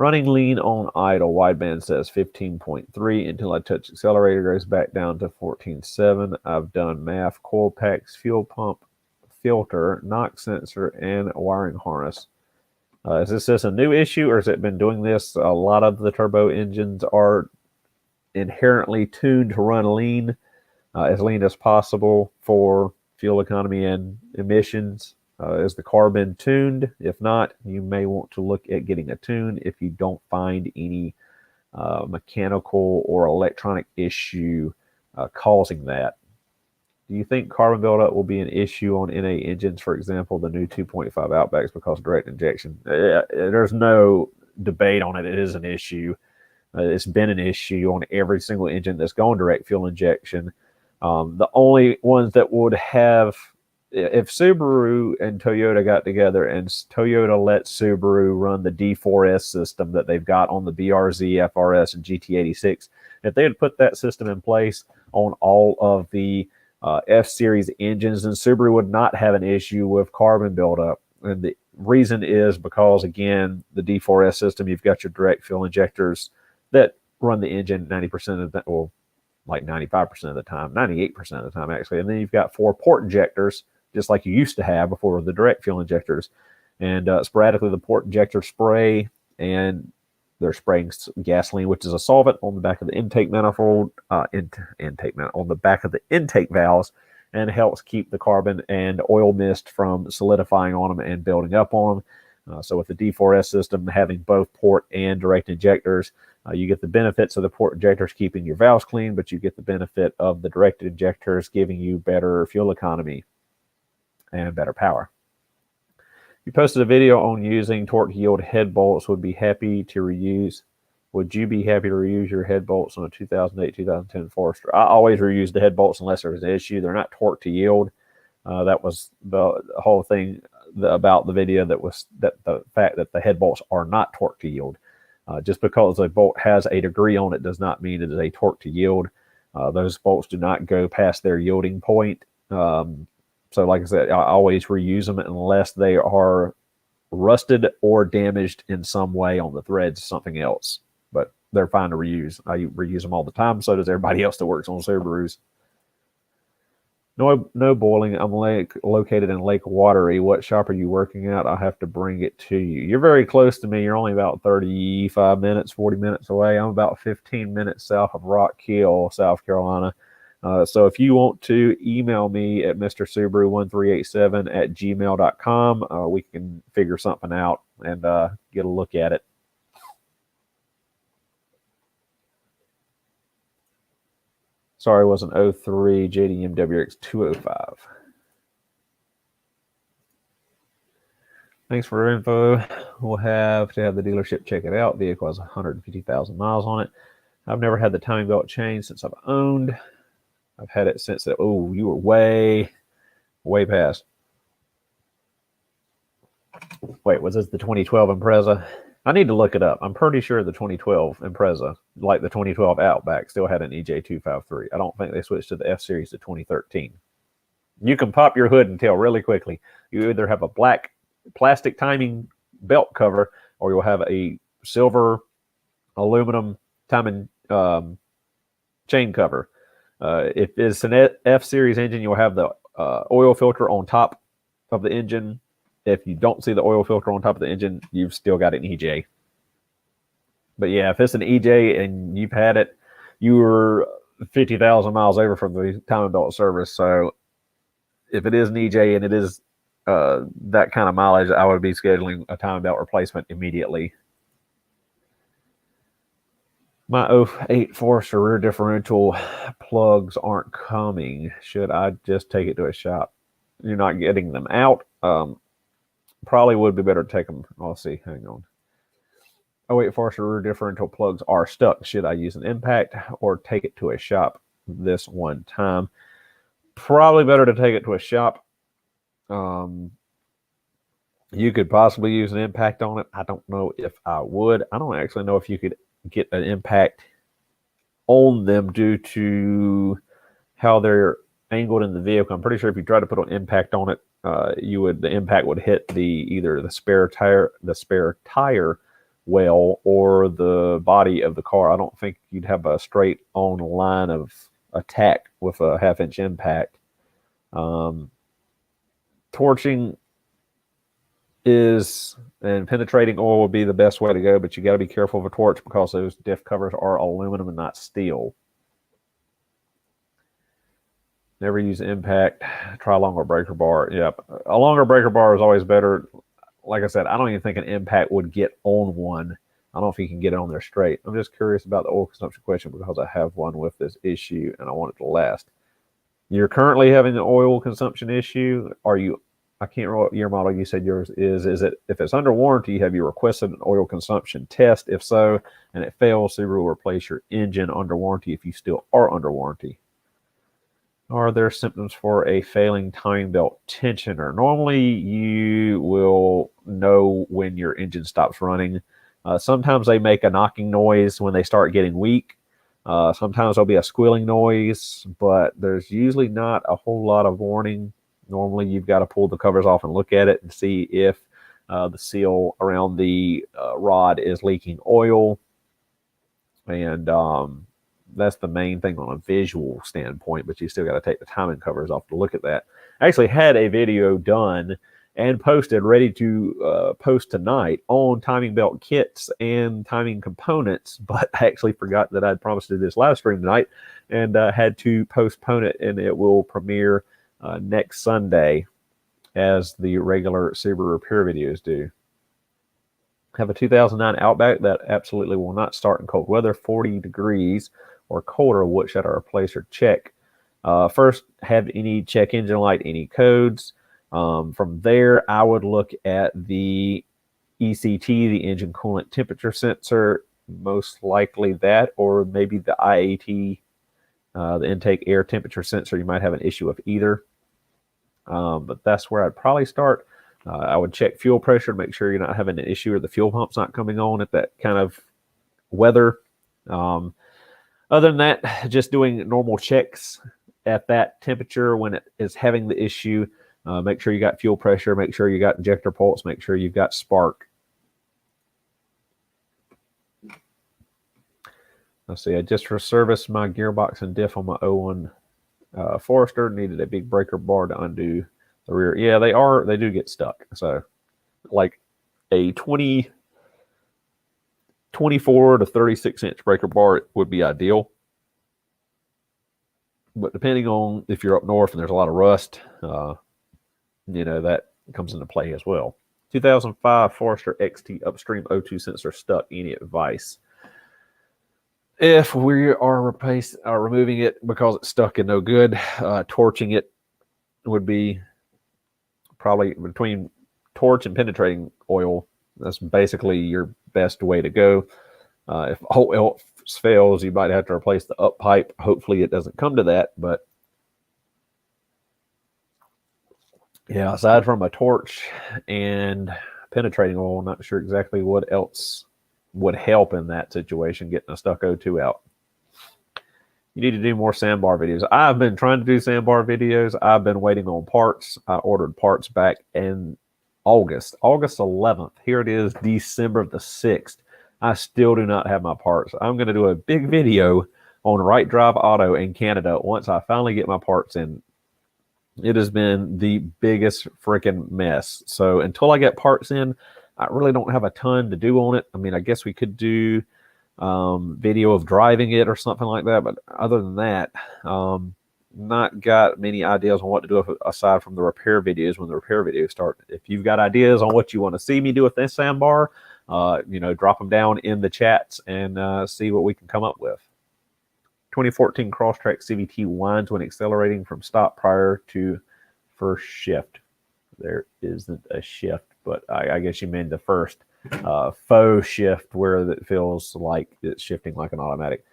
Running lean on idle. Wideband says 15.3 until I touch accelerator, goes back down to 14.7. I've done math, coil packs, fuel pump, filter, knock sensor, and wiring harness. Is this a new issue, or has it been doing this? A lot of the turbo engines are inherently tuned to run lean, as lean as possible for fuel economy and emissions. Is the carbon tuned? If not, you may want to look at getting a tune if you don't find any mechanical or electronic issue causing that. Do you think carbon buildup will be an issue on NA engines, for example, the new 2.5 Outbacks, because of direct injection? There's no debate on it. It is an issue. It's been an issue on every single engine that's gone direct fuel injection. The only ones that would have, if Subaru and Toyota got together and Toyota let Subaru run the D4S system that they've got on the BRZ, FRS, and GT86, if they had put that system in place on all of the F-Series engines, then Subaru would not have an issue with carbon buildup. And the reason is because, again, the D4S system, you've got your direct fuel injectors that run the engine 90% of the, well, like 95% of the time, 98% of the time, actually. And then you've got 4 port injectors, just like you used to have before the direct fuel injectors. And sporadically, the port injectors spray, and they're spraying gasoline, which is a solvent, on the back of the intake manifold, on the back of the intake valves, and helps keep the carbon and oil mist from solidifying on them and building up on them. So with the D4S system having both port and direct injectors, you get the benefits of the port injectors keeping your valves clean, but you get the benefit of the direct injectors giving you better fuel economy and better power. You posted a video on using torque yield head bolts. Would you be happy to reuse your head bolts on a 2008-2010 Forester? I always reuse the head bolts unless there's an issue. They're not torque to yield. That was the whole thing about the video, the fact that the head bolts are not torque to yield. Just because a bolt has a degree on it does not mean it is a torque to yield. Those bolts do not go past their yielding point. So like I said, I always reuse them unless they are rusted or damaged in some way on the threads, something else. But they're fine to reuse. I reuse them all the time. So does everybody else that works on Subarus. No boiling. I'm located in Lake Watery. What shop are you working at? I'll have to bring it to you. You're very close to me. You're only about 35 minutes, 40 minutes away. I'm about 15 minutes south of Rock Hill, South Carolina. So if you want to email me at mrsubaru1387@gmail.com, we can figure something out and get a look at it. Sorry, it was an 03 JDM WX 205. Thanks for your info. We'll have to have the dealership check it out. Vehicle has 150,000 miles on it. I've never had the timing belt changed since I've owned. I've had it since that. Oh, you were way past. Wait, was this the 2012 Impreza? I need to look it up. I'm pretty sure the 2012 Impreza, like the 2012 Outback, still had an EJ253. I don't think they switched to the F-Series to 2013. You can pop your hood and tell really quickly. You either have a black plastic timing belt cover, or you'll have a silver aluminum timing chain cover. If it's an F-Series engine, you'll have the oil filter on top of the engine. If you don't see the oil filter on top of the engine, you've still got an EJ. But yeah, if it's an EJ and you've had it, you were 50,000 miles over from the timing belt service. So if it is an EJ and it is that kind of mileage, I would be scheduling a timing belt replacement immediately. My 08 Forester rear differential plugs aren't coming. Should I just take it to a shop? You're not getting them out. Probably would be better to take them. I'll see. Hang on. 08 Forester rear differential plugs are stuck. Should I use an impact or take it to a shop this one time? Probably better to take it to a shop. You could possibly use an impact on it. I don't know if I would. I don't actually know if you could get an impact on them due to how they're angled in the vehicle. I'm pretty sure if you try to put an impact on it, the impact would hit either the spare tire well or the body of the car. I don't think you'd have a straight on line of attack with a 1/2 inch impact. torching and penetrating oil would be the best way to go, but you got to be careful of a torch because those diff covers are aluminum and not steel. Never use impact. Try a longer breaker bar. Yep. A longer breaker bar is always better. Like I said, I don't even think an impact would get on one. I don't know if you can get it on there straight. I'm just curious about the oil consumption question because I have one with this issue and I want it to last. You're currently having an oil consumption issue. Are you, I can't remember what year model you said yours is. Is it, if it's under warranty, have you requested an oil consumption test? If so, and it fails, Subaru will replace your engine under warranty if you still are under warranty. Are there symptoms for a failing timing belt tensioner? Normally, you will know when your engine stops running. Sometimes they make a knocking noise when they start getting weak. Sometimes there'll be a squealing noise, but there's usually not a whole lot of warning. Normally, you've got to pull the covers off and look at it and see if the seal around the rod is leaking oil. And that's the main thing on a visual standpoint, but you still got to take the timing covers off to look at that. I actually had a video done and posted, ready to post tonight on timing belt kits and timing components, but I actually forgot that I'd promised to do this live stream tonight and had to postpone it, and it will premiere next Sunday as the regular Subaru repair videos do. Have a 2009 Outback that absolutely will not start in cold weather, 40 degrees or colder. What should I replace or check? First, have any check engine light, any codes. From there, I would look at the ECT, the engine coolant temperature sensor, most likely that, or maybe the IAT, the intake air temperature sensor. You might have an issue with either. But that's where I'd probably start. I would check fuel pressure to make sure you're not having an issue or the fuel pump's not coming on at that kind of weather. Other than that, just doing normal checks at that temperature when it is having the issue. Make sure you got fuel pressure, make sure you got injector pulse, make sure you've got spark. Let's see, I just reserviced my gearbox and diff on my 01 Forester. Needed a big breaker bar to undo the rear. Yeah, they do get stuck. So like a 24 to 36 inch breaker bar would be ideal. But depending on if you're up north and there's a lot of rust, that comes into play as well. 2005 Forester XT Upstream O2 sensor stuck. Any advice? If we are removing it because it's stuck and no good, torching it would be probably between torch and penetrating oil. That's basically your best way to go. If whole else fails, you might have to replace the up pipe. Hopefully it doesn't come to that, but yeah, aside from a torch and penetrating oil, I'm not sure exactly what else would help in that situation, getting a stuck O2 out. You need to do more sandbar videos. I've been trying to do sandbar videos. I've been waiting on parts. I ordered parts back in August 11th. Here it is, December the 6th. I still do not have my parts. I'm going to do a big video on Right Drive Auto in Canada once I finally get my parts in. It has been the biggest freaking mess. So until I get parts in, I really don't have a ton to do on it. I mean, I guess we could do video of driving it or something like that. But other than that, not got many ideas on what to do aside from the repair videos when the repair videos start. If you've got ideas on what you want to see me do with this sandbar, drop them down in the chats and see what we can come up with. 2014 Crosstrek CVT whines when accelerating from stop prior to first shift. There isn't a shift, but I guess you mean the first faux shift where it feels like it's shifting like an automatic.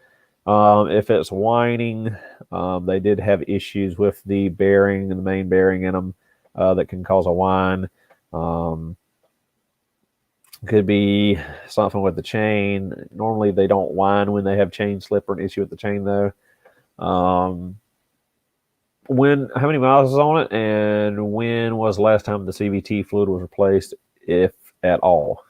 If it's whining, they did have issues with the bearing and the main bearing in them that can cause a whine. Could be something with the chain. Normally they don't whine when they have chain slip or an issue with the chain though. How many miles is on it, and when was the last time the CVT fluid was replaced, if at all?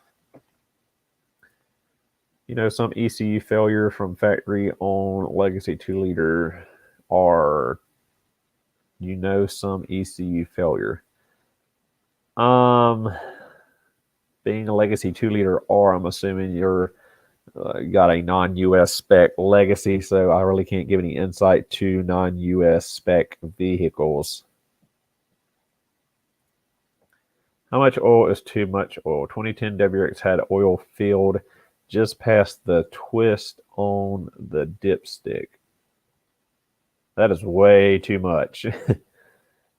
Some ECU failure from factory on legacy 2-liter are, some ECU failure. Being a Legacy 2-liter R, I'm assuming you're got a non-US spec Legacy, so I really can't give any insight to non-US spec vehicles. How much oil is too much oil? 2010 WRX had oil filled just past the twist on the dipstick. That is way too much.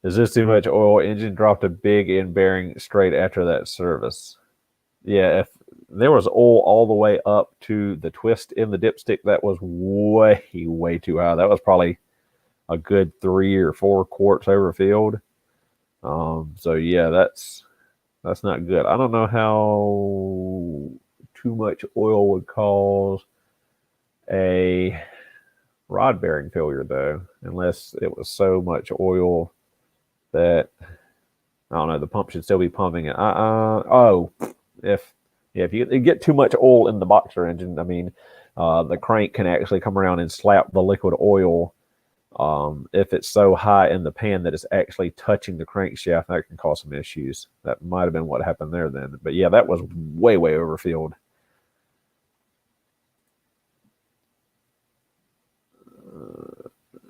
Is this too much oil? Engine dropped a big end bearing straight after that service. Yeah, if there was oil all the way up to the twist in the dipstick, that was way, way too high. That was probably a good 3 or 4 quarts overfilled. So yeah, that's not good. I don't know how too much oil would cause a rod bearing failure though, unless it was so much oil that I don't know, the pump should still be pumping it. If you get too much oil in the boxer engine, I mean, the crank can actually come around and slap the liquid oil. If it's so high in the pan that it's actually touching the crankshaft, that can cause some issues. That might have been what happened there then. But yeah, that was way, way overfilled.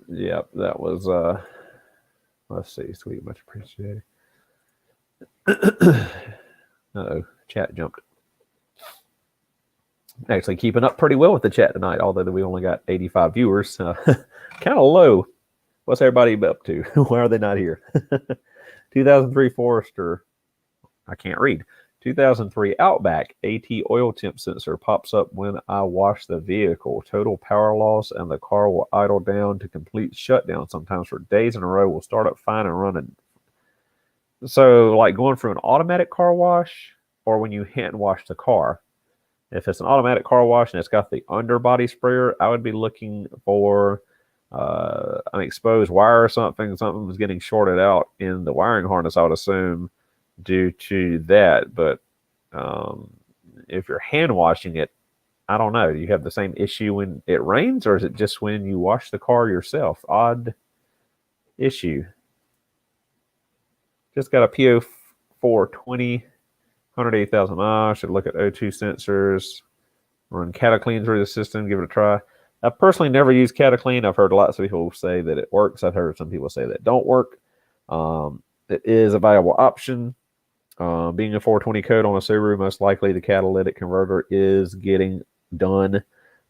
Yeah, that was, let's see, sweet, much appreciated. Uh-oh, chat jumped. Actually keeping up pretty well with the chat tonight, although we only got 85 viewers. Kind of low. What's everybody up to? Why are they not here? 2003 Forester. I can't read. 2003 Outback AT oil temp sensor pops up when I wash the vehicle. Total power loss, and the car will idle down to complete shutdown sometimes for days in a row. Will start up fine and running. So, like going through an automatic car wash, or when you hand wash the car. If it's an automatic car wash and it's got the underbody sprayer, I would be looking for an exposed wire or something. Something was getting shorted out in the wiring harness, I would assume, due to that. But if you're hand washing it, I don't know. Do you have the same issue when it rains, or is it just when you wash the car yourself? Odd issue. Just got a PO 420, 180,000 miles. Should look at O2 sensors. Run CataClean through the system. Give it a try. I personally never use CataClean. I've heard lots of people say that it works. I've heard some people say that it don't work. It is a viable option. Being a 420 code on a Subaru, most likely the catalytic converter is getting done.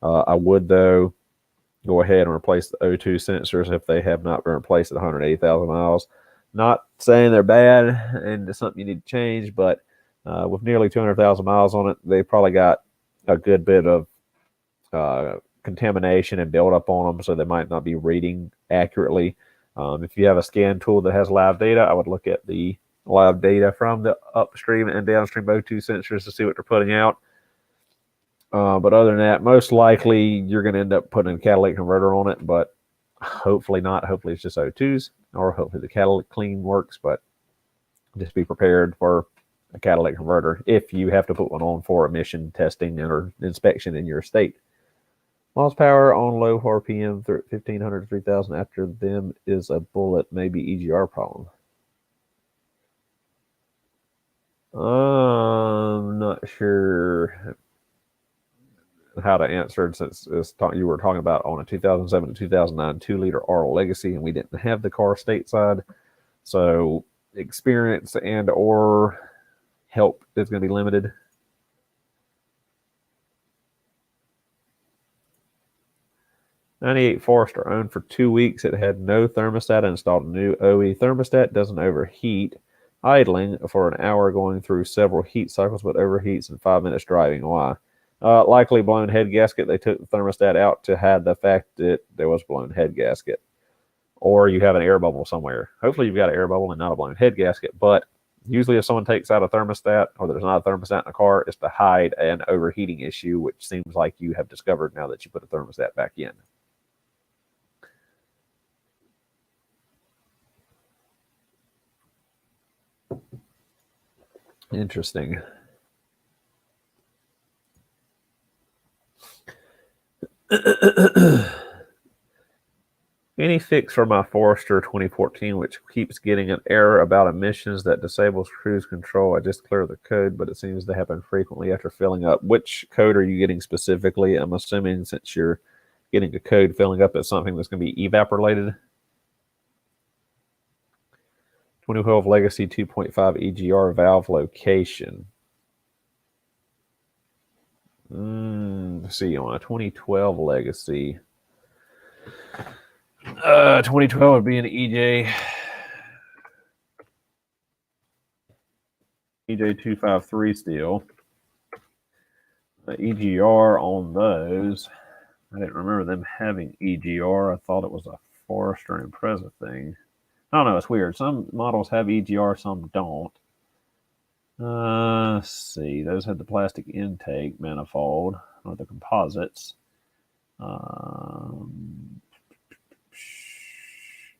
I would, though, go ahead and replace the O2 sensors if they have not been replaced at 180,000 miles. Not saying they're bad and it's something you need to change, but with nearly 200,000 miles on it, they probably got a good bit of contamination and buildup on them, so they might not be reading accurately. If you have a scan tool that has live data, I would look at the live data from the upstream and downstream O2 sensors to see what they're putting out. But other than that, most likely you're going to end up putting a catalytic converter on it, but hopefully not. Hopefully it's just O2s, or hopefully the catalytic clean works, but just be prepared for a catalytic converter if you have to put one on for emission testing or inspection in your state. Lost power on low RPM, 1,500 to 3,000 after them is a bullet, maybe EGR problem. I'm not sure how to answer it, since you were talking about on a 2007 to 2009 2-liter R Legacy, and we didn't have the car stateside. So experience and or help is going to be limited. '98 Forester owned for 2 weeks. It had no thermostat. Installed a new OE thermostat. Doesn't overheat. Idling for an hour, going through several heat cycles, but overheats in 5 minutes driving. Why? Likely blown head gasket. They took the thermostat out to hide the fact that there was blown head gasket. Or you have an air bubble somewhere. Hopefully you've got an air bubble and not a blown head gasket. But usually if someone takes out a thermostat, or there's not a thermostat in a car, it's to hide an overheating issue, which seems like you have discovered now that you put a thermostat back in. Interesting. Any fix for my Forester 2014, which keeps getting an error about emissions that disables cruise control? I just cleared the code, but it seems to happen frequently after filling up. Which code are you getting specifically? I'm assuming since you're getting a code filling up, it's something that's going to be evap related. 2012 Legacy 2.5 EGR valve location. Let's see, on a 2012 Legacy. 2012 would be an EJ253 steel. EGR on those. I didn't remember them having EGR. I thought it was a Forester and Impreza thing. I don't know. It's weird. Some models have EGR, some don't. Let's see. Those had the plastic intake manifold or the composites.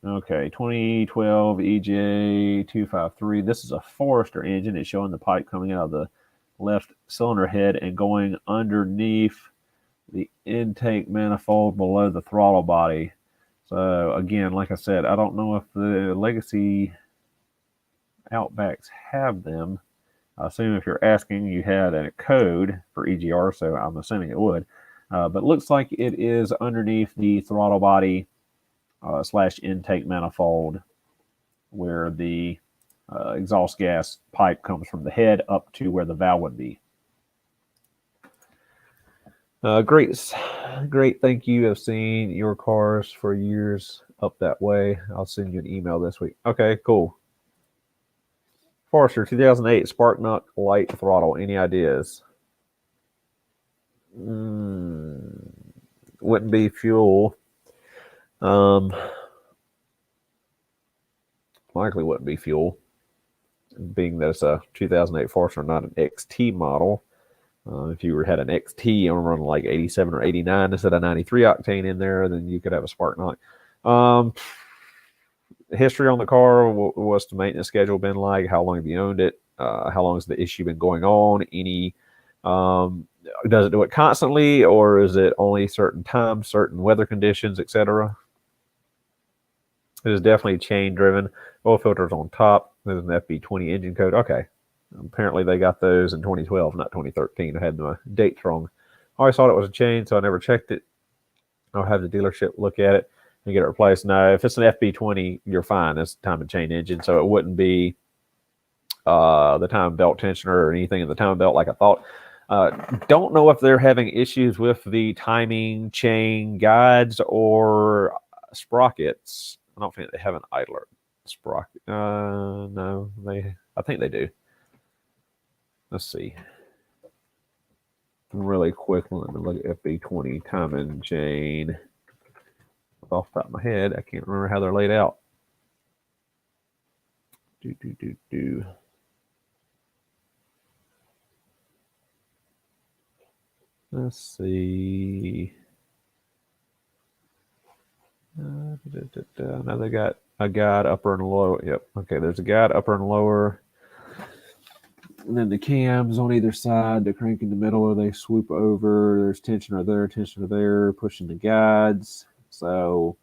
Okay, 2012 EJ253. This is a Forester engine. It's showing the pipe coming out of the left cylinder head and going underneath the intake manifold below the throttle body. So again, like I said, I don't know if the Legacy Outbacks have them. I assume if you're asking, you had a code for EGR, so I'm assuming it would. But it looks like it is underneath the throttle body / intake manifold where the exhaust gas pipe comes from the head up to where the valve would be. Great. Thank you. I've seen your cars for years up that way. I'll send you an email this week. Okay, cool. Forester 2008 spark nut light throttle. Any ideas? Wouldn't be fuel. Likely wouldn't be fuel, being that it's a 2008 Forester, not an XT model. If you had an XT and running like 87 or 89 instead of 93 octane in there, then you could have a spark nut. History on the car, what's the maintenance schedule been like? How long have you owned it? How long has the issue been going on? Does it do it constantly, or is it only certain times, certain weather conditions, etc.? It is definitely chain driven. Oil filters on top. There's an FB20 engine code. Okay. Apparently they got those in 2012, not 2013. I had my dates wrong. I always thought it was a chain, so I never checked it. I'll have the dealership look at it and get it replaced. Now, if it's an FB20, you're fine. It's a time and chain engine, so it wouldn't be the time belt tensioner or anything in the time belt like I thought. Don't know if they're having issues with the timing chain guides or sprockets. I don't think they have an idler sprocket. No, I think they do. Let's see. Really quick, let me look at FB20 time and chain. Off the top of my head, I can't remember how they're laid out. Let's see. Now they got a guide upper and lower. Yep. Okay, there's a guide upper and lower. And then the cams on either side, the crank in the middle, they swoop over. There's tensioner there, pushing the guides. So,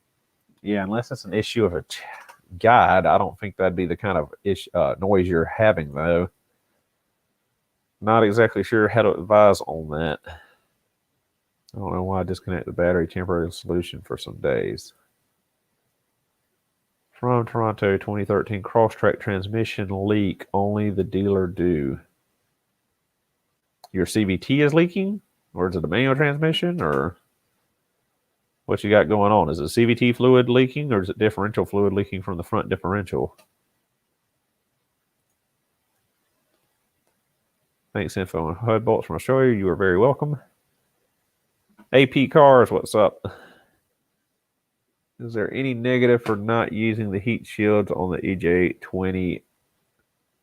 yeah, unless it's an issue of a guide, I don't think that'd be the kind of noise you're having, though. Not exactly sure how to advise on that. I don't know why I disconnect the battery. Temporary solution for some days. From Toronto, 2013 Crosstrek transmission leak. Only the dealer do. Your CVT is leaking? Or is it a manual transmission? Or what you got going on? Is it CVT fluid leaking? Or is it differential fluid leaking from the front differential? Thanks, info on HUD bolts from Australia. You are very welcome. AP Cars, what's up? Is there any negative for not using the heat shields on the EJ20?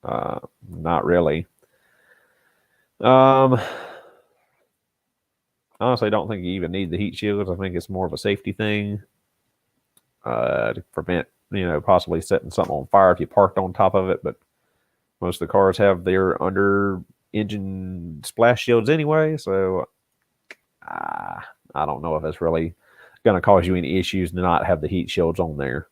Not really. Honestly, I don't think you even need the heat shields. I think it's more of a safety thing to prevent, possibly setting something on fire if you parked on top of it. But most of the cars have their under engine splash shields anyway, so I don't know if it's really going to cause you any issues to not have the heat shields on there.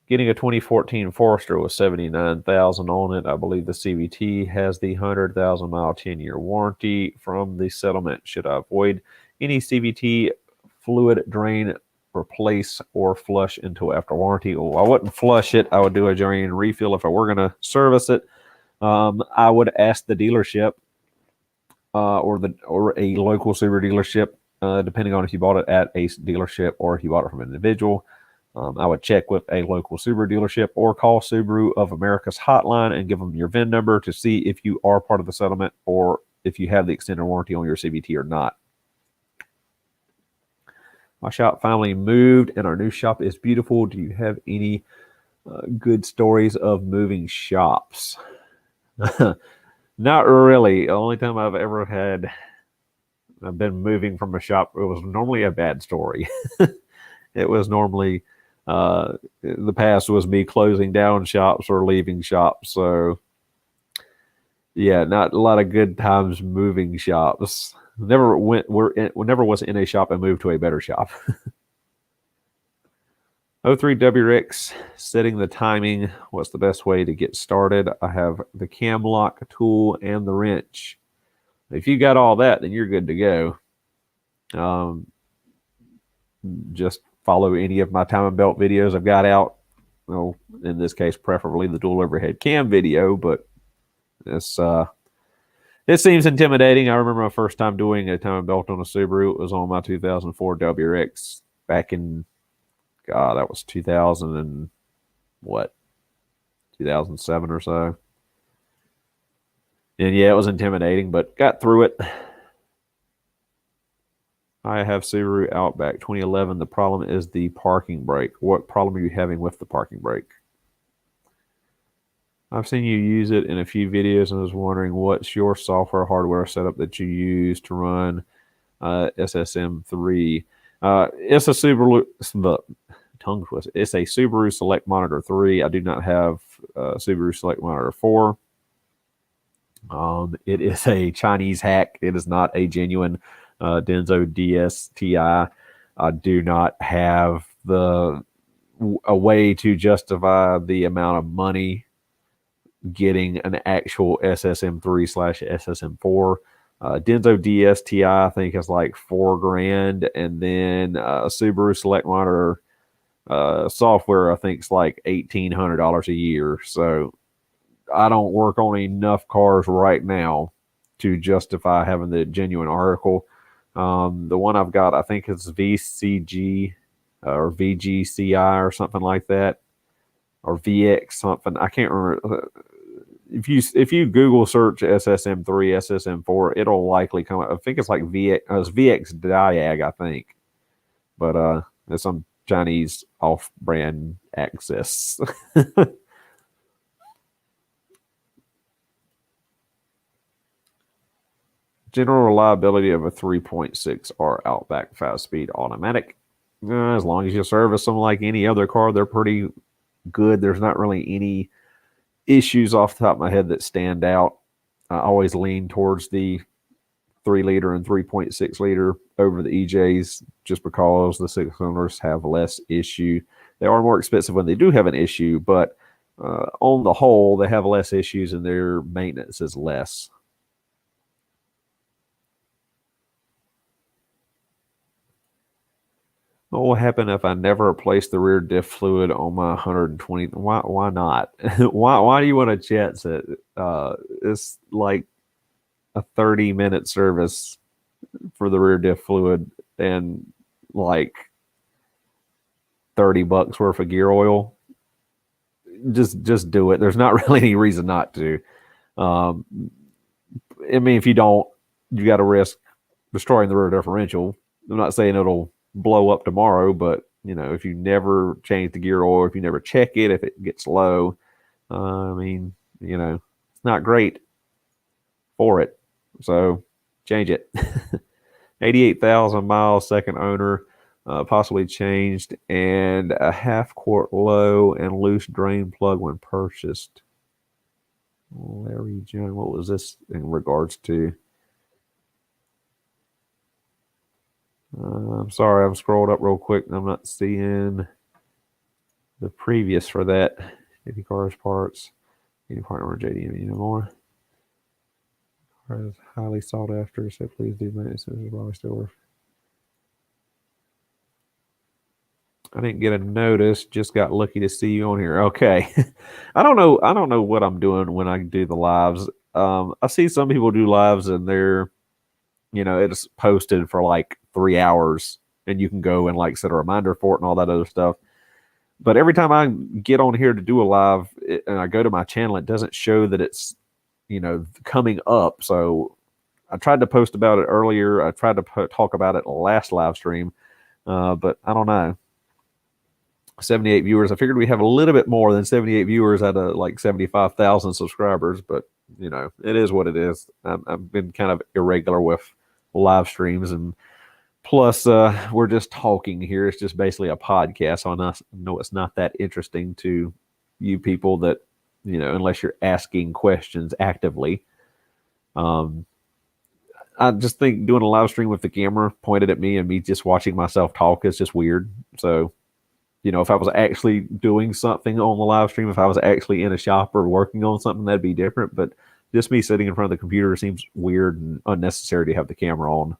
Getting a 2014 Forester with 79,000 on it. I believe the CVT has the 100,000 mile 10-year warranty from the settlement. Should I avoid any CVT fluid drain, replace, or flush into after warranty? Oh, I wouldn't flush it. I would do a drain refill if I were going to service it. I would ask the dealership or a local Subaru dealership, depending on if you bought it at a dealership or if you bought it from an individual. I would check with a local Subaru dealership or call Subaru of America's hotline and give them your VIN number to see if you are part of the settlement or if you have the extended warranty on your CVT or not. My shop finally moved and our new shop is beautiful. Do you have any good stories of moving shops? Not really. The only time I've been moving from a shop, it was normally a bad story. It was normally the past was me closing down shops or leaving shops. So yeah, not a lot of good times moving shops. Never was in a shop and moved to a better shop. 03 WRX, setting the timing. What's the best way to get started? I have the cam lock tool and the wrench. If you got all that, then you're good to go. Just follow any of my timing belt videos I've got out. Well, in this case, preferably the dual overhead cam video, but it seems intimidating. I remember my first time doing a timing belt on a Subaru. It was on my 2004 WRX back in, God, that was 2007 or so. And yeah, it was intimidating, but got through it. I have Subaru Outback 2011. The problem is the parking brake. What problem are you having with the parking brake? I've seen you use it in a few videos and I was wondering what's your software hardware setup that you use to run SSM3. It's a Subaru, tongue twist. It's a Subaru Select Monitor 3. I do not have Subaru Select Monitor 4. It is a Chinese hack. It is not a genuine Denso DSTI. I do not have a way to justify the amount of money getting an actual SSM3/SSM4. Denso DSTI, I think, is like $4,000, and then Subaru Select Monitor software, I think, is like $1,800 a year. So I don't work on enough cars right now to justify having the genuine article. The one I've got, I think it's VCG or VGCI or something like that, or VX something. I can't remember. If you Google search SSM3, SSM4, it'll likely come up. I think it's like VX, it's VX Diag, I think, but there's some Chinese off-brand access. General reliability of a 3.6R Outback 5-speed automatic. As long as you service them like any other car, they're pretty good. There's not really any issues off the top of my head that stand out. I always lean towards the 3-liter and 3.6-liter over the EJs just because the 6-cylinders have less issue. They are more expensive when they do have an issue, but on the whole, they have less issues and their maintenance is less. What will happen if I never replace the rear diff fluid on my 120? Why not? why do you want to chance it? It's like a 30-minute service for the rear diff fluid and like $30 worth of gear oil. Just do it. There's not really any reason not to. I mean, if you don't, you got to risk destroying the rear differential. I'm not saying it'll blow up tomorrow, but you know, if you never change the gear oil, if you never check it, if it gets low, I mean, you know, it's not great for it. So change it. 88,000 miles, second owner, possibly changed, and a half-quart low and loose drain plug when purchased. Larry John, what was this in regards to? I'm sorry, I'm scrolled up real quick and I'm not seeing the previous for that. 80 cars parts. Any part number JDM anymore. Car is highly sought after, so please do maintenance while we still work. I didn't get a notice, just got lucky to see you on here. Okay. I don't know what I'm doing when I do the lives. I see some people do lives and they're it's posted for like 3 hours and you can go and like set a reminder for it and all that other stuff. But every time I get on here to do a live and I go to my channel, it doesn't show that it's, coming up. So I tried to post about it earlier. I tried to talk about it last live stream, but I don't know. 78 viewers. I figured we have a little bit more than 78 viewers out of like 75,000 subscribers, but it is what it is. I've been kind of irregular with live streams, and plus we're just talking here. It's just basically a podcast, so I know it's not that interesting to you people that, unless you're asking questions actively. I just think doing a live stream with the camera pointed at me and me just watching myself talk is just weird. So, if I was actually doing something on the live stream, if I was actually in a shop or working on something, that'd be different. But just me sitting in front of the computer seems weird and unnecessary to have the camera on.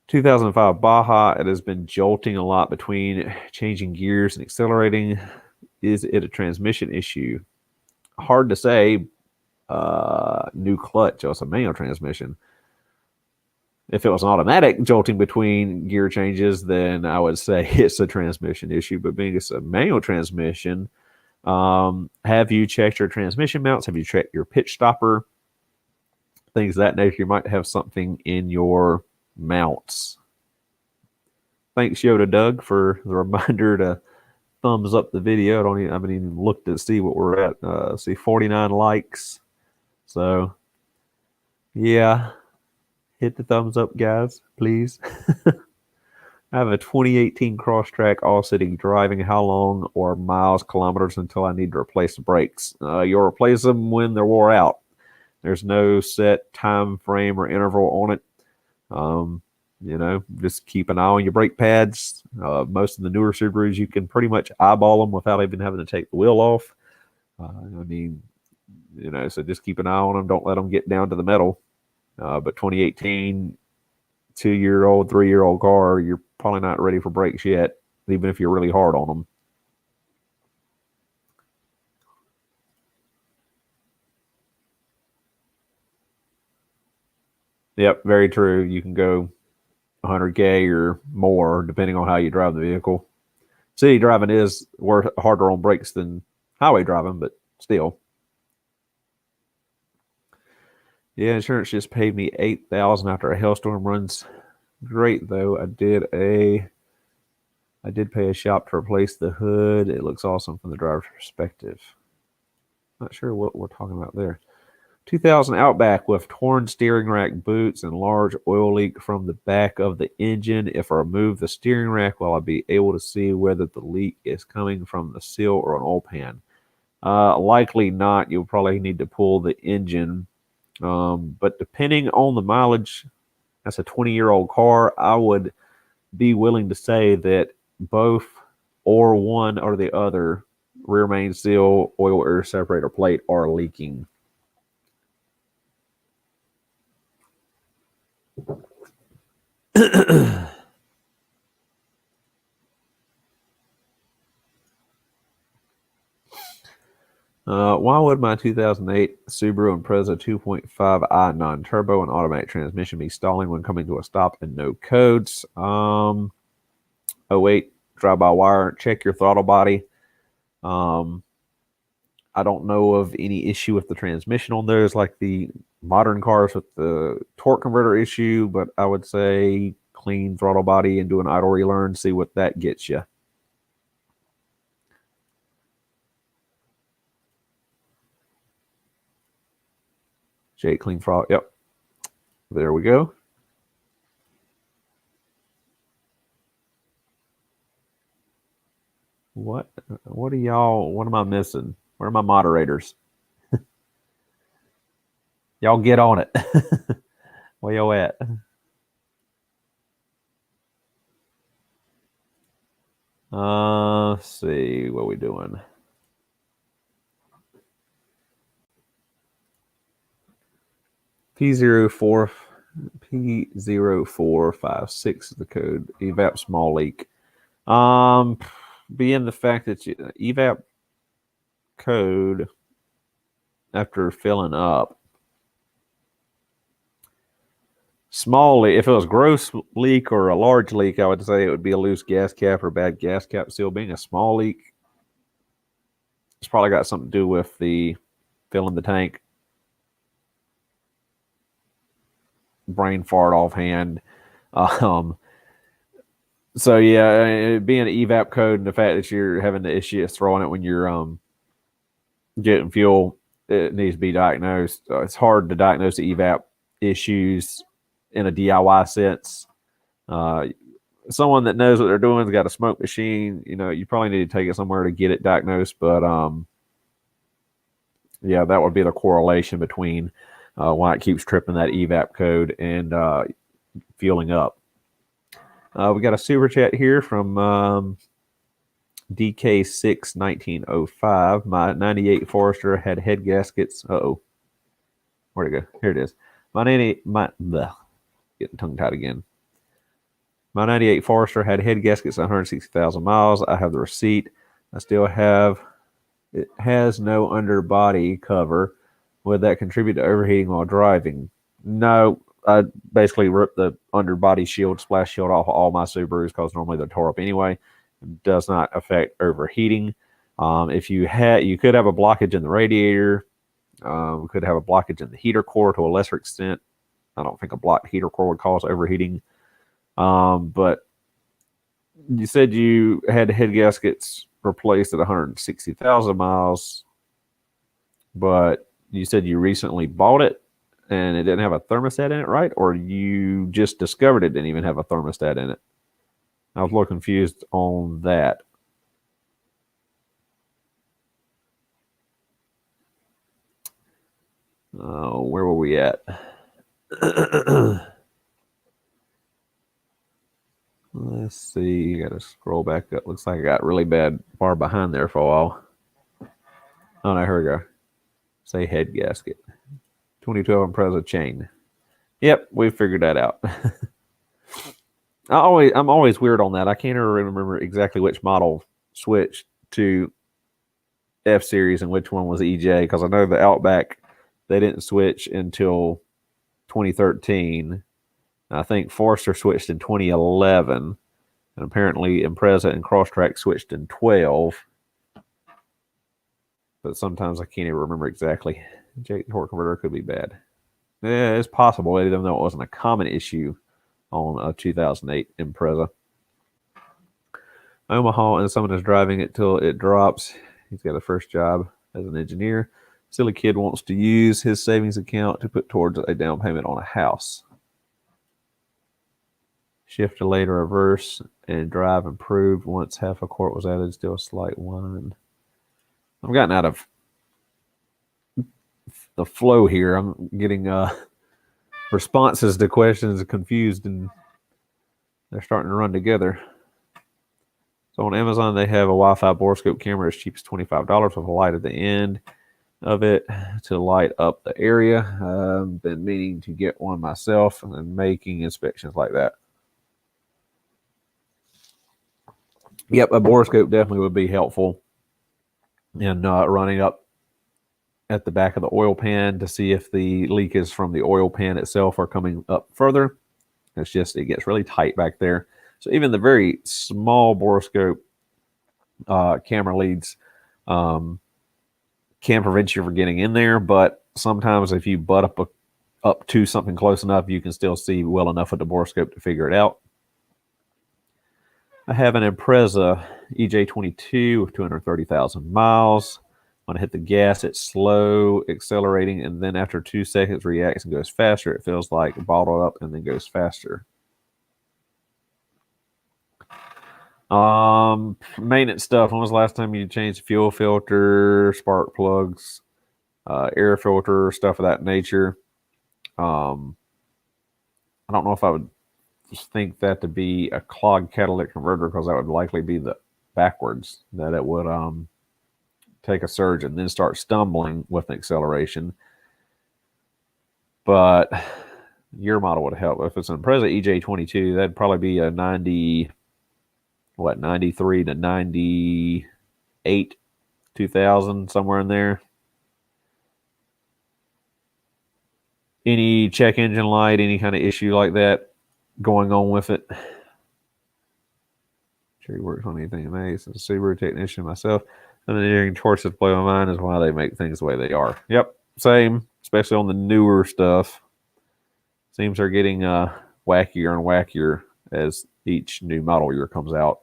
2005 Baja, it has been jolting a lot between changing gears and accelerating. Is it a transmission issue? Hard to say. New clutch, it's a manual transmission. If it was an automatic jolting between gear changes, then I would say it's a transmission issue. But being it's a manual transmission, have you checked your transmission mounts? Have you checked your pitch stopper? Things of that nature. You might have something in your mounts. Thanks, Yoda Doug, for the reminder to thumbs up the video. I haven't even looked to see what we're at. See 49 likes. So, yeah. Hit the thumbs up, guys, please. I have a 2018 Crosstrek all-city driving. How long or miles, kilometers until I need to replace the brakes? You'll replace them when they're wore out. There's no set time frame or interval on it. Just keep an eye on your brake pads. Most of the newer Subarus, you can pretty much eyeball them without even having to take the wheel off. So just keep an eye on them. Don't let them get down to the metal. But 2018, 2-year-old, 3-year-old car, you're probably not ready for brakes yet, even if you're really hard on them. Yep, very true. You can go 100K or more, depending on how you drive the vehicle. City driving is harder on brakes than highway driving, but still. Yeah, insurance just paid me $8,000 after a hailstorm. Runs great though. I did pay a shop to replace the hood. It looks awesome from the driver's perspective. Not sure what we're talking about there. 2000 Outback with torn steering rack boots and large oil leak from the back of the engine. If I remove the steering rack, will I be able to see whether the leak is coming from the seal or an oil pan? Likely not. You'll probably need to pull the engine. But depending on the mileage, that's a 20-year-old car. I would be willing to say that both or one or the other rear main seal, oil air separator plate are leaking. Why would my 2008 Subaru Impreza 2.5i non-turbo and automatic transmission be stalling when coming to a stop and no codes? Oh wait, drive-by-wire. Check your throttle body. I don't know of any issue with the transmission on those like the modern cars with the torque converter issue, but I would say clean throttle body and do an idle relearn, see what that gets you. Jake, clean throttle. Yep. There we go. What are y'all? What am I missing? Where are my moderators? Y'all get on it. Where y'all at? Let's see, what are we doing? P04 P0456 is the code. Evap small leak. Being the fact that evap code after filling up, small leak. If it was gross leak or a large leak, I would say it would be a loose gas cap or bad gas cap seal. Being a small leak, it's probably got something to do with the filling the tank. Brain fart offhand. So yeah, being an evap code and the fact that you're having the issue of throwing it when you're getting fuel, it needs to be diagnosed. It's hard to diagnose the evap issues in a DIY sense. Someone that knows what they're doing has got a smoke machine. You probably need to take it somewhere to get it diagnosed. But yeah, that would be the correlation between why it keeps tripping that evap code and fueling up. We got a super chat here from DK61905. My 98 Forester had head gaskets. Where'd it go? Here it is. Getting tongue tied again. My 98 Forester had head gaskets 160,000 miles. I have the receipt. I still have. It has no underbody cover. Would that contribute to overheating while driving? No. I basically ripped the underbody shield, splash shield off of all my Subarus because normally they're tore up anyway. It does not affect overheating. If you could have a blockage in the radiator. We could have a blockage in the heater core to a lesser extent. I don't think a blocked heater core would cause overheating. But you said you had head gaskets replaced at 160,000 miles, but you said you recently bought it and it didn't have a thermostat in it, right? Or you just discovered it didn't even have a thermostat in it? I was a little confused on that. Where were we at? Let's see. You got to scroll back up. Looks like I got really bad far behind there for a while. Oh, no, here we go. Say head gasket. 2012 Impreza chain. Yep, we figured that out. I'm always weird on that. I can't ever remember exactly which model switched to F series and which one was EJ because I know the Outback they didn't switch until 2013. I think Forester switched in 2011, and apparently Impreza and Crosstrek switched in 12. But sometimes I can't even remember exactly. Jake torque converter could be bad. Yeah, it's possible, even though it wasn't a common issue on a 2008 Impreza. Omaha, and someone is driving it till it drops. He's got a first job as an engineer. Silly kid wants to use his savings account to put towards a down payment on a house. Shift delay to reverse and drive improved once half a quart was added. Still a slight whine. I've gotten out of the flow here. I'm getting responses to questions confused and they're starting to run together. So on Amazon, they have a Wi-Fi borescope camera as cheap as $25 with a light at the end of it to light up the area. I've been meaning to get one myself and making inspections like that. Yep, a borescope definitely would be helpful in running up at the back of the oil pan to see if the leak is from the oil pan itself or coming up further. It's just, it gets really tight back there. So even the very small borescope camera leads can prevent you from getting in there, but sometimes if you butt up to something close enough, you can still see well enough with the borescope to figure it out. I have an Impreza EJ22 with 230,000 miles. When I hit the gas, it's slow, accelerating, and then after 2 seconds reacts and goes faster. It feels like bottled up and then goes faster. Maintenance stuff. When was the last time you changed fuel filter, spark plugs, air filter, stuff of that nature? I don't know if I would think that to be a clogged catalytic converter because that would likely be the backwards, that it would take a surge and then start stumbling with an acceleration. But your model would help. If it's an Impreza EJ22, that'd probably be a 93 to 98, 2000, somewhere in there. Any check engine light, any kind of issue like that going on with it? Sure he works on anything amazing. As a Subaru technician myself, and the engineering torch that's blow my mind is why they make things the way they are. Yep, same, especially on the newer stuff. Seems they're getting wackier and wackier as each new model year comes out.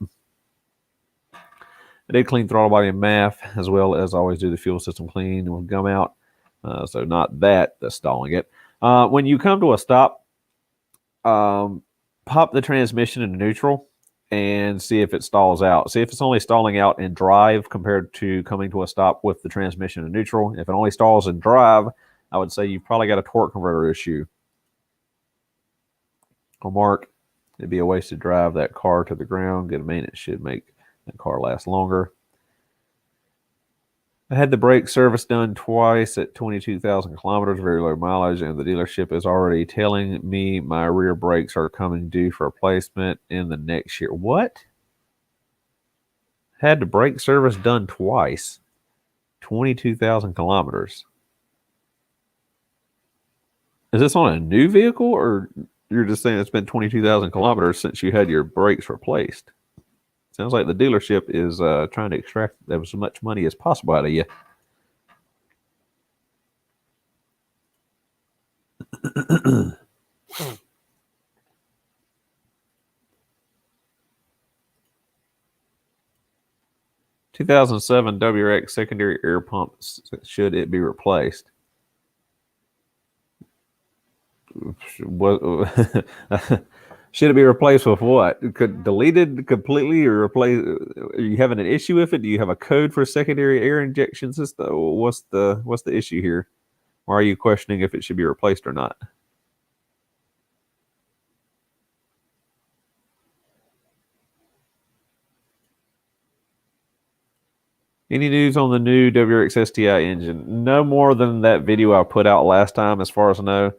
I did clean throttle body and MAF, as well as always do the fuel system clean when gum out. So not that's stalling it. When you come to a stop, pop the transmission into neutral and see if it stalls out. See if it's only stalling out in drive compared to coming to a stop with the transmission in neutral. If it only stalls in drive, I would say you've probably got a torque converter issue. Well, Mark, it'd be a waste to drive that car to the ground. Good maintenance should make that car last longer. I had the brake service done twice at 22,000 kilometers, very low mileage, and the dealership is already telling me my rear brakes are coming due for replacement in the next year. What? Had the brake service done twice, 22,000 kilometers. Is this on a new vehicle, or you're just saying it's been 22,000 kilometers since you had your brakes replaced? Sounds like the dealership is trying to extract as much money as possible out of you. (2007) WRX secondary air pumps, should it be replaced? What? Should it be replaced with what? Deleted completely or replaced? Are you having an issue with it? Do you have a code for secondary air injection system? What's the issue here? Or are you questioning if it should be replaced or not? Any news on the new WRX STI engine? No more than that video I put out last time, as far as I know.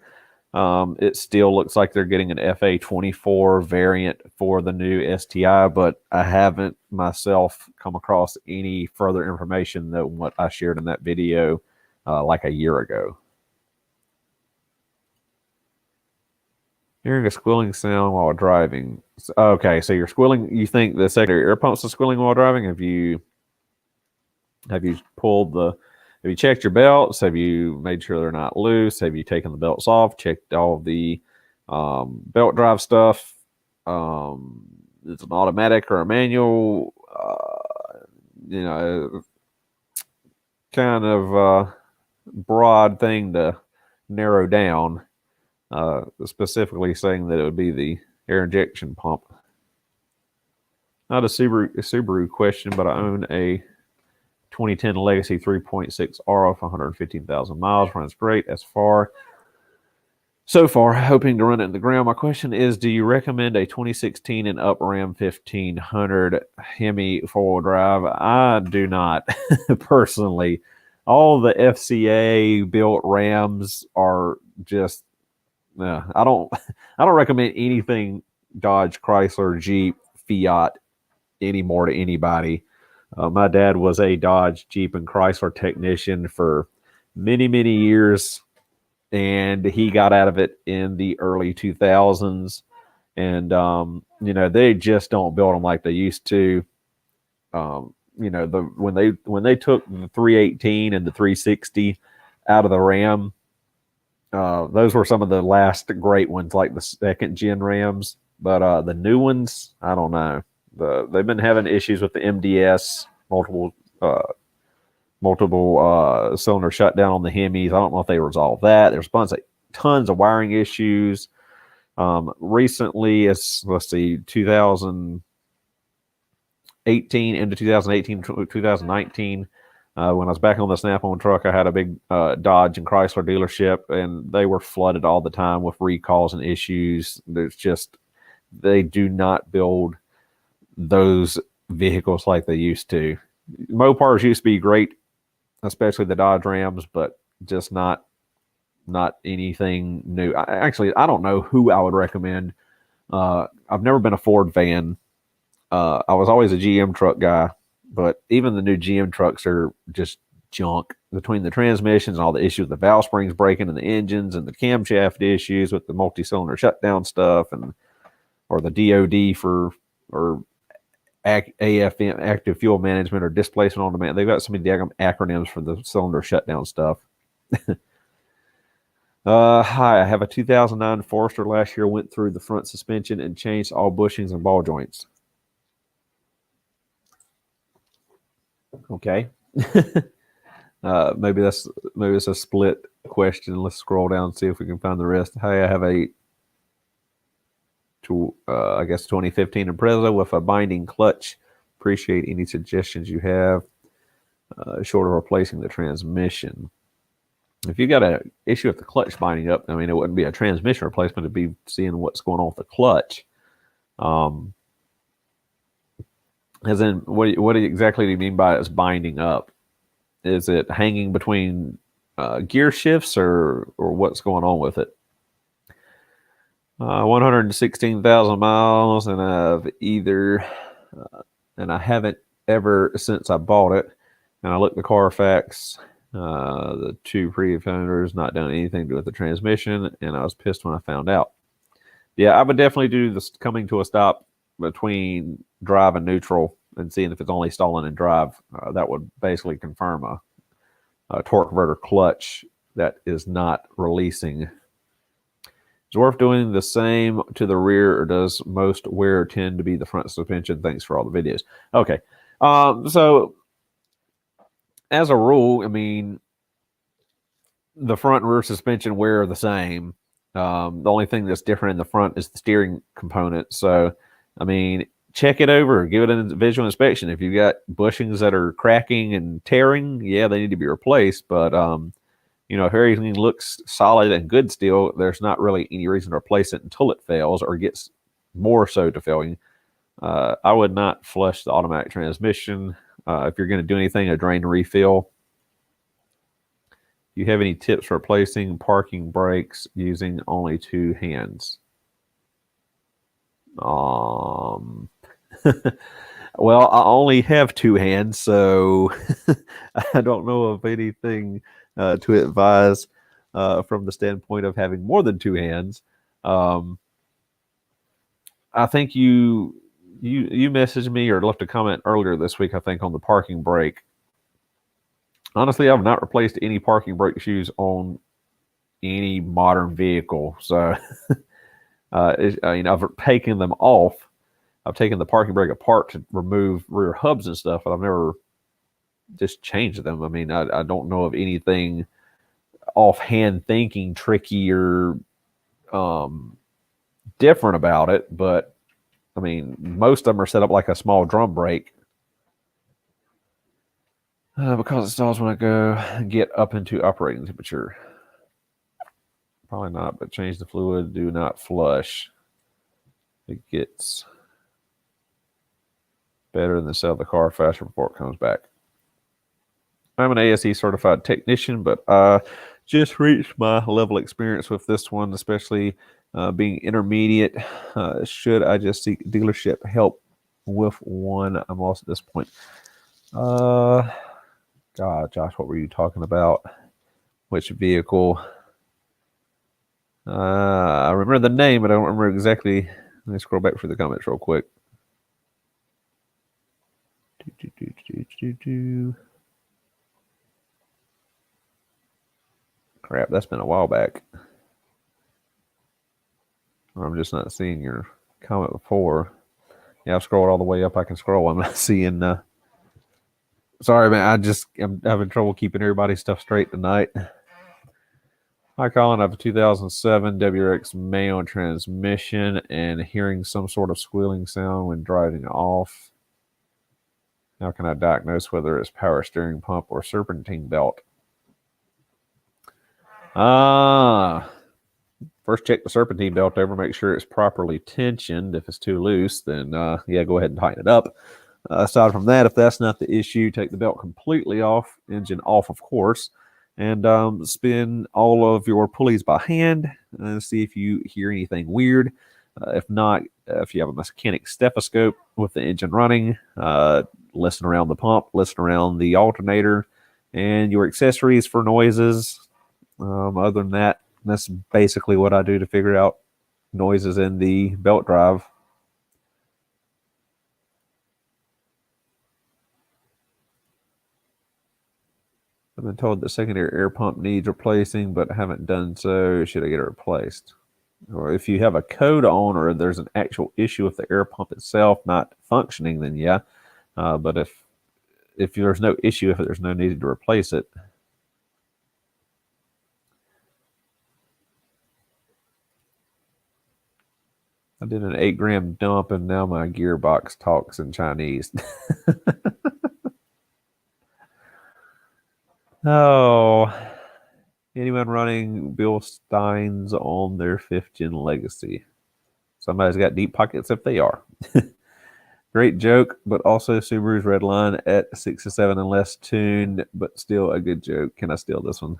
It still looks like they're getting an FA24 variant for the new STI, but I haven't myself come across any further information than what I shared in that video like a year ago. Hearing a squealing sound while driving. Okay, so you're squealing. You think the secondary air pumps are squealing while driving? Have you pulled the... Have you checked your belts? Have you made sure they're not loose? Have you taken the belts off? Checked all the belt drive stuff? It's an automatic or a manual? Kind of broad thing to narrow down. Specifically saying that it would be the air injection pump. Not a Subaru question, but I own a 2010 Legacy 3.6 R for 115,000 miles. Runs great so far, hoping to run it in the ground. My question is, do you recommend a 2016 and up Ram 1500 Hemi four-wheel drive? I do not, personally. All the FCA built Rams are just... I don't recommend anything Dodge, Chrysler, Jeep, Fiat anymore to anybody. My dad was a Dodge, Jeep, and Chrysler technician for many, many years, and he got out of it in the early 2000s. And they just don't build them like they used to. When they took the 318 and the 360 out of the Ram, those were some of the last great ones, like the second gen Rams. But the new ones, I don't know. They've been having issues with the MDS, multiple cylinder shutdown on the Hemis. I don't know if they resolved that. There's tons of wiring issues. Recently, let's see, 2018 into 2018, 2019, when I was back on the Snap-on truck, I had a big Dodge and Chrysler dealership, and they were flooded all the time with recalls and issues. They do not build those vehicles like they used to. Mopars used to be great, especially the Dodge Rams, but just not anything new. I don't know who I would recommend. I've never been a Ford fan. I was always a GM truck guy, but even the new GM trucks are just junk. Between the transmissions and all the issues with the valve springs breaking and the engines and the camshaft issues with the multi-cylinder shutdown stuff or the DOD or AFM, active fuel management, or displacement on demand. They've got so many acronyms for the cylinder shutdown stuff. Hi, I have a 2009 Forester. Last year went through the front suspension and changed all bushings and ball joints. Okay. Maybe it's a split question. Let's scroll down and see if we can find the rest. Hey, I have a 2015 Impreza with a binding clutch. Appreciate any suggestions you have. Short of replacing the transmission. If you got an issue with the clutch binding up, I mean, it wouldn't be a transmission replacement. It'd be seeing what's going on with the clutch. As in, what exactly do you mean by it's binding up? Is it hanging between gear shifts, or what's going on with it? 116,000 miles, and I haven't ever since I bought it. And I looked at the Carfax. The two previous owners not done anything to do with the transmission, and I was pissed when I found out. Yeah, I would definitely do this coming to a stop between drive and neutral and seeing if it's only stalling in drive. That would basically confirm a torque converter clutch that is not releasing. Is it worth doing the same to the rear, or does most wear tend to be the front suspension? Thanks for all the videos. Okay, so as a rule, I mean, the front and rear suspension wear the same. The only thing that's different in the front is the steering component. So, I mean, check it over, give it a visual inspection. If you've got bushings that are cracking and tearing, yeah, they need to be replaced. But, if everything looks solid and good still, there's not really any reason to replace it until it fails or gets more so to failing. I would not flush the automatic transmission. If you're going to do anything, a drain refill. Do you have any tips for replacing parking brakes using only two hands? Well, I only have two hands, so I don't know of anything to advise from the standpoint of having more than two hands. I think you messaged me or left a comment earlier this week, I think, on the parking brake. Honestly, I've not replaced any parking brake shoes on any modern vehicle. So, I've taken them off. I've taken the parking brake apart to remove rear hubs and stuff, but I've never just changed them. I mean, I don't know of anything offhand thinking tricky or different about it, but I mean, most of them are set up like a small drum brake. Because it stalls when I go get up into operating temperature. Probably not, but change the fluid. Do not flush. It gets better than sell the car faster before it comes back. I'm an ASE certified technician, but I just reached my level of experience with this one, especially being intermediate. Should I just seek dealership help with one? I'm lost at this point. God, Josh, what were you talking about? Which vehicle? I remember the name, but I don't remember exactly. Let me scroll back through the comments real quick. Crap, that's been a while back. Or I'm just not seeing your comment before. Yeah, I've scrolled all the way up. I can scroll. I'm not seeing... Sorry, man. I'm having trouble keeping everybody's stuff straight tonight. Hi, Colin. I have a 2007 WRX manual transmission and hearing some sort of squealing sound when driving off. How can I diagnose whether it's power steering pump or serpentine belt? First check the serpentine belt over, make sure it's properly tensioned. If it's too loose, then yeah, go ahead and tighten it up. Aside from that, if that's not the issue, take the belt completely off, engine off, of course, and spin all of your pulleys by hand and see if you hear anything weird. If not, if you have a mechanic stethoscope with the engine running, listen around the pump, listen around the alternator, and your accessories for noises. Other than that, that's basically what I do to figure out noises in the belt drive. I've been told the secondary air pump needs replacing, but haven't done so. Should I get it replaced? Or if you have a code on, or there's an actual issue with the air pump itself not functioning, then yeah. But if there's no issue, if there's no need to replace it. I did an 8-gram dump, and now my gearbox talks in Chinese. Oh, anyone running Bill Steins on their 5th gen Legacy? Somebody's got deep pockets if they are. Great joke, but also Subaru's red line at 6 to 7 and less tuned, but still a good joke. Can I steal this one?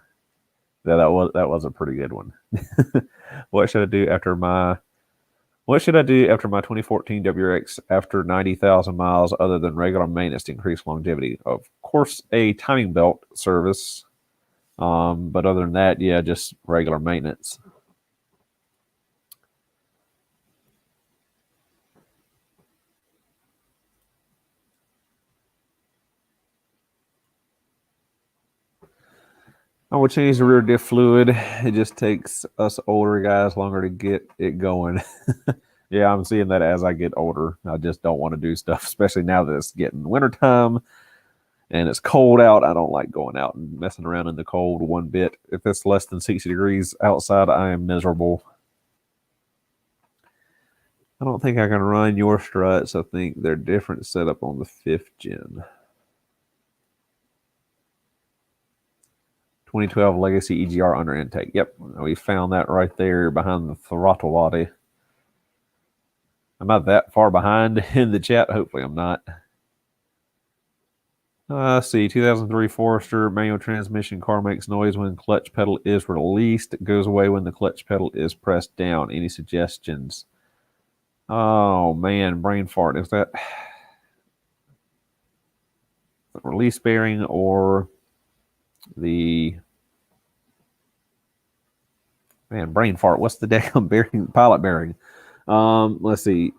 Yeah, that was a pretty good one. What should I do after my 2014 WRX after 90,000 miles other than regular maintenance to increase longevity? Of course, a timing belt service. But other than that, yeah, just regular maintenance. I would change the rear diff fluid. It just takes us older guys longer to get it going. Yeah, I'm seeing that as I get older. I just don't want to do stuff, especially now that it's getting wintertime and it's cold out. I don't like going out and messing around in the cold one bit. If it's less than 60 degrees outside, I am miserable. I don't think I can run your struts. I think they're different setup on the 5th gen. 2012 Legacy EGR under intake. Yep, we found that right there behind the throttle body. I'm not that far behind in the chat. Hopefully I'm not. Let's see, 2003 Forester manual transmission. Car makes noise when clutch pedal is released. It goes away when the clutch pedal is pressed down. Any suggestions? Oh, man, brain fart. Is that the release bearing or the... Man, brain fart. What's the damn bearing? Pilot bearing. Let's see.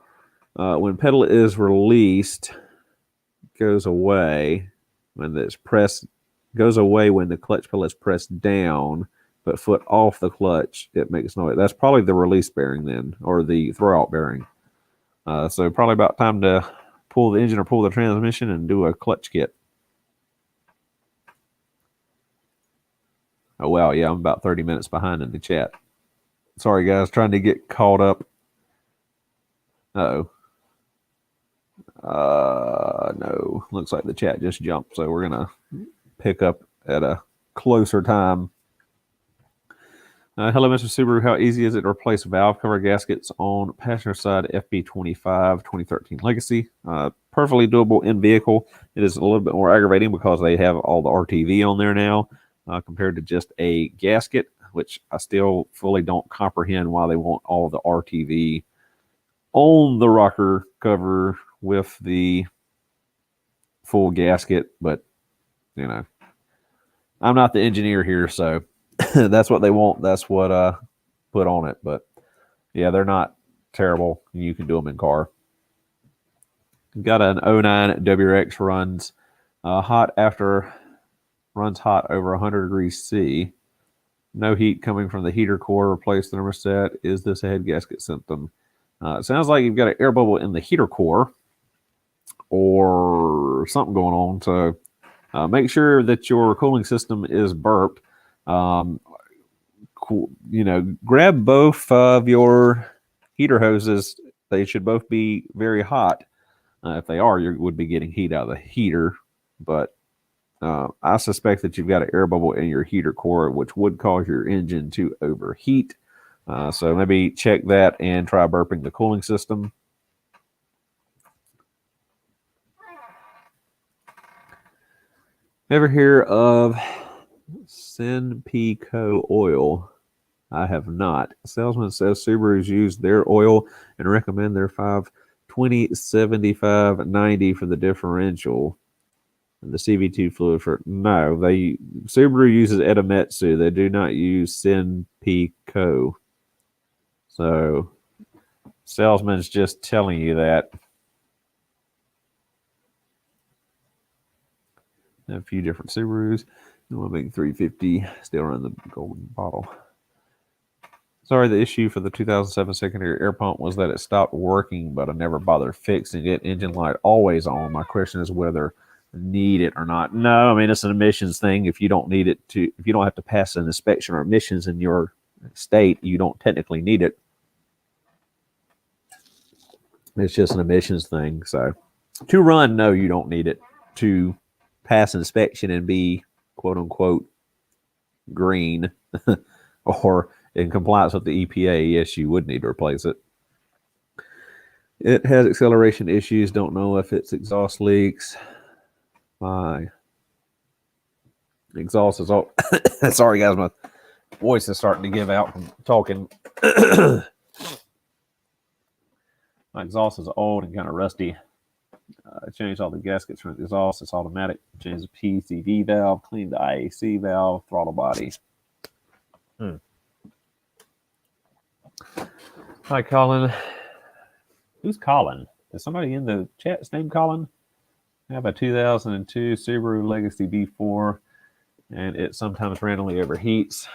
When pedal is released, goes away when it's pressed. Goes away when the clutch pedal is pressed down, but foot off the clutch, it makes noise. That's probably the release bearing then, or the throw-out bearing. So probably about time to pull the engine or pull the transmission and do a clutch kit. Oh, wow. Yeah, I'm about 30 minutes behind in the chat. Sorry, guys. Trying to get caught up. Uh-oh. No. Looks like the chat just jumped, so we're going to pick up at a closer time. Hello, Mr. Subaru. How easy is it to replace valve cover gaskets on passenger side FB25 2013 Legacy? Perfectly doable in vehicle. It is a little bit more aggravating because they have all the RTV on there now compared to just a gasket, which I still fully don't comprehend why they want all the RTV on the rocker cover with the full gasket. But, you know, I'm not the engineer here, so that's what they want. That's what I put on it. But, yeah, they're not terrible. You can do them in car. Got an 09 WRX runs hot over 100 degrees C. No heat coming from the heater core. Replace the thermostat. Is this a head gasket symptom? It sounds like you've got an air bubble in the heater core or something going on. So make sure that your cooling system is burped. Grab both of your heater hoses. They should both be very hot. If they are, you would be getting heat out of the heater. But I suspect that you've got an air bubble in your heater core, which would cause your engine to overheat. So maybe check that and try burping the cooling system. Ever hear of Senpico oil? I have not. Salesman says Subarus use their oil and recommend their 520, 75, 90 for the differential. And the CVT fluid for no. Subaru uses Edometsu. They do not use Senpico. So salesman's just telling you that. A few different Subarus. One big 350, still around the golden bottle. Sorry, the issue for the 2007 secondary air pump was that it stopped working, but I never bothered fixing it. Engine light always on. My question is whether I need it or not. No, I mean, it's an emissions thing. If you don't need it to, if you don't have to pass an inspection or emissions in your state, you don't technically need it. It's just an emissions thing. So to run, no, you don't need it. To pass inspection and be quote unquote green or in compliance with the EPA, yes, you would need to replace it. It has acceleration issues. Don't know if it's exhaust leaks. My exhaust is all. Sorry, guys, my voice is starting to give out from talking. My exhaust is old and kind of rusty. I changed all the gaskets from the exhaust. It's automatic. Changed the PCV valve, cleaned the IAC valve, throttle body. Hi, Colin. Who's Colin? Is somebody in the chat's name Colin? I have a 2002 Subaru Legacy B4, and it sometimes randomly overheats,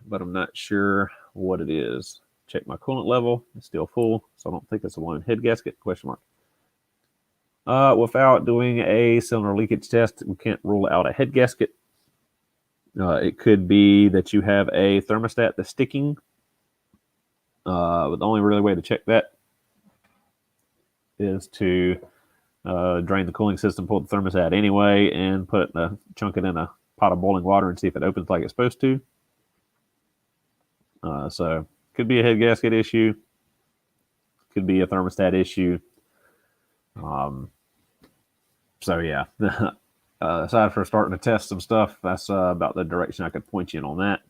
but I'm not sure what it is. Check my coolant level. It's still full, so I don't think it's a blown head gasket, question mark. Without doing a cylinder leakage test, we can't rule out a head gasket. It could be that you have a thermostat that's sticking. But the only really way to check that is to drain the cooling system, pull the thermostat anyway, and chunk it in a pot of boiling water and see if it opens like it's supposed to. So could be a head gasket issue, could be a thermostat issue. So yeah, aside for starting to test some stuff, that's about the direction I could point you in on that.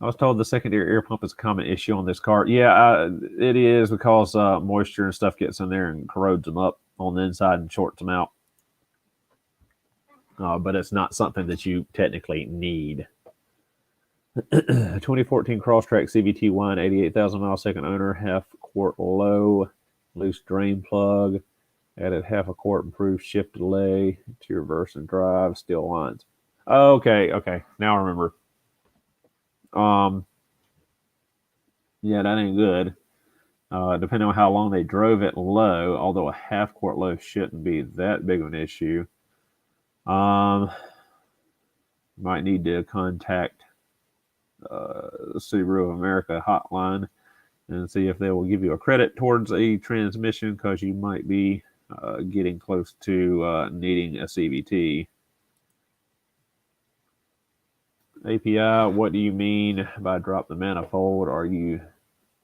I was told the secondary air pump is a common issue on this car. Yeah, it is because moisture and stuff gets in there and corrodes them up on the inside and shorts them out. But it's not something that you technically need. 2014 Crosstrek CVT wine, 88,000 miles, second owner, half quart low, loose drain plug, added half a quart, improved shift delay to reverse and drive, steel lines. Okay, now I remember. Yeah, that ain't good. Depending on how long they drove it low, although a half quart low shouldn't be that big of an issue. Might need to contact Subaru of America hotline and see if they will give you a credit towards a transmission, because you might be getting close to needing a CVT. API, what do you mean by drop the manifold? Are you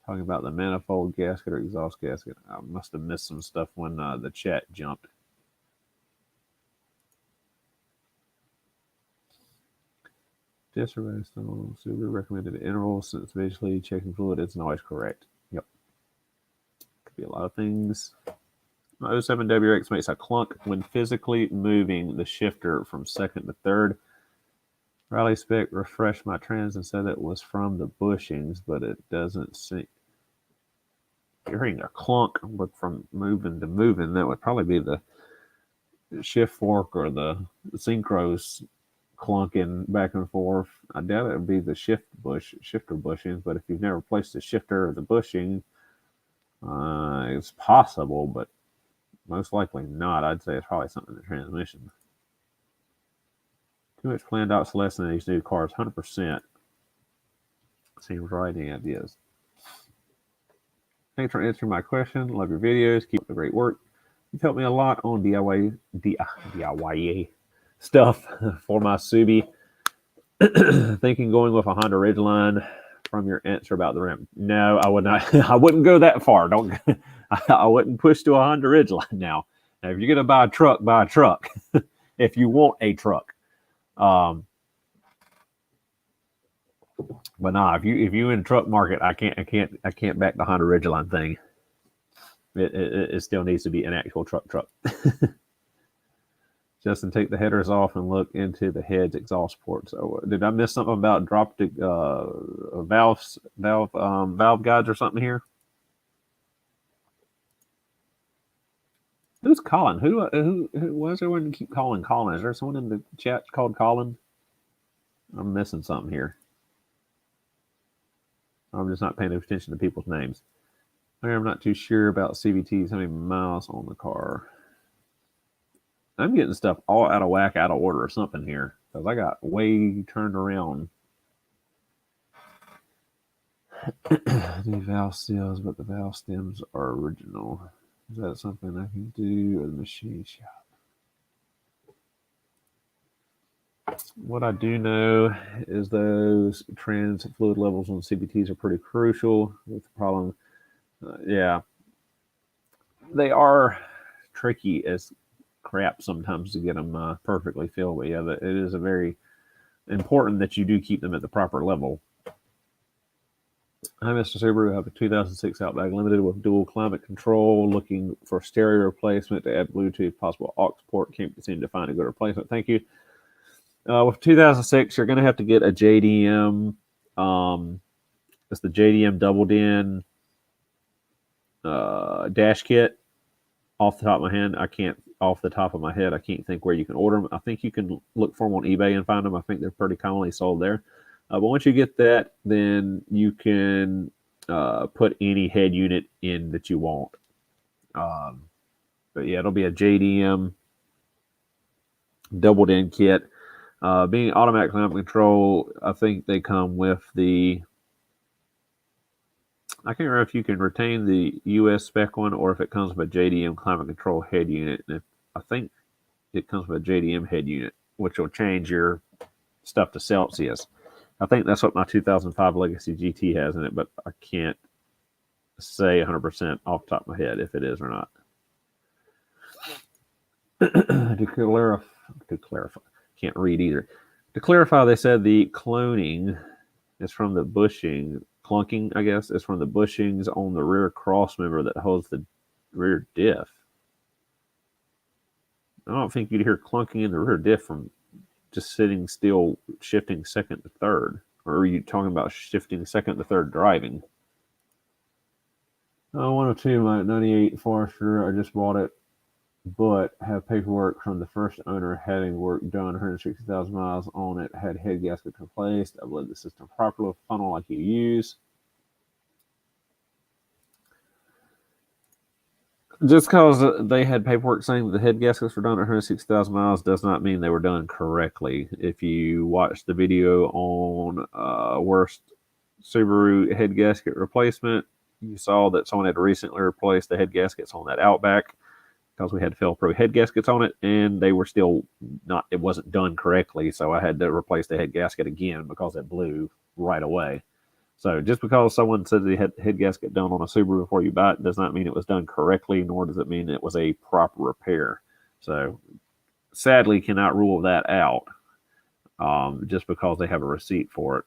talking about the manifold gasket or exhaust gasket? I must have missed some stuff when the chat jumped. Subaru recommended interval since visually checking fluid isn't always correct. Yep. Could be a lot of things. My 07WX makes a clunk when physically moving the shifter from second to third. Rally Spec refreshed my trans and said it was from the bushings, but it doesn't seem. Hearing a clunk from moving to moving, that would probably be the shift fork or the synchros clunking back and forth. I doubt it would be the shifter bushings, but if you've never replaced the shifter or the bushing, it's possible, but most likely not. I'd say it's probably something in the transmission. Too much planned obsolescence in these new cars, 100%. Seems right, any ideas. Thanks for answering my question. Love your videos. Keep up the great work. You've helped me a lot on DIY stuff for my Subi. Thinking going with a Honda Ridgeline from your answer about the rim. No, I would not. I wouldn't go that far. I wouldn't push to a Honda Ridgeline now. If you're going to buy a truck, buy a truck. if you want a truck. But nah, if you in truck market, I can't back the Honda Ridgeline thing. It still needs to be an actual truck. Justin, take the headers off and look into the head's exhaust ports. So, did I miss something about drop the valve guides or something here? Who's Colin? Who was there one to keep calling Colin? Is there someone in the chat called Colin? I'm missing something here. I'm just not paying attention to people's names. I'm not too sure about CVTs. How many miles on the car? I'm getting stuff all out of whack, out of order or something here. Because I got way turned around. The valve seals, but the valve stems are original. Is that something I can do at the machine shop? What I do know is those trans fluid levels on CVTs are pretty crucial with the problem. Yeah. They are tricky as crap sometimes to get them perfectly filled. But yeah, it is a very important that you do keep them at the proper level. Hi, Mr. Subaru. I have a 2006 Outback Limited with dual climate control. Looking for stereo replacement to add Bluetooth, possible aux port. Can't seem to find a good replacement. Thank you. With 2006, you're going to have to get a JDM. It's the JDM doubled in dash kit. Off the top of my head, I can't think where you can order them. I think you can look for them on eBay and find them. I think they're pretty commonly sold there. But once you get that, then you can put any head unit in that you want. But yeah, it'll be a JDM doubled in kit. Being automatic climate control, I think they come with the. I can't remember if you can retain the US spec one or if it comes with a JDM climate control head unit. And I think it comes with a JDM head unit, which will change your stuff to Celsius. I think that's what my 2005 Legacy GT has in it, but I can't say 100% off the top of my head if it is or not. To clarify, can't read either. To clarify, they said the cloning is from the bushing. Clunking, I guess, is from the bushings on the rear cross member that holds the rear diff. I don't think you'd hear clunking in the rear diff from just sitting still, shifting second to third. Or are you talking about shifting second to third driving? 102, my 98 Forester. I just bought it, but have paperwork from the first owner having work done, 160,000 miles on it, had head gaskets replaced. I've led the system properly with funnel like you use. Just because they had paperwork saying that the head gaskets were done at 160,000 miles does not mean they were done correctly. If you watch the video on worst Subaru head gasket replacement, you saw that someone had recently replaced the head gaskets on that Outback because we had Felpro head gaskets on it, and they were still not, it wasn't done correctly, so I had to replace the head gasket again because it blew right away. So just because someone said they had head gasket done on a Subaru before you buy it does not mean it was done correctly, nor does it mean it was a proper repair. So sadly cannot rule that out just because they have a receipt for it.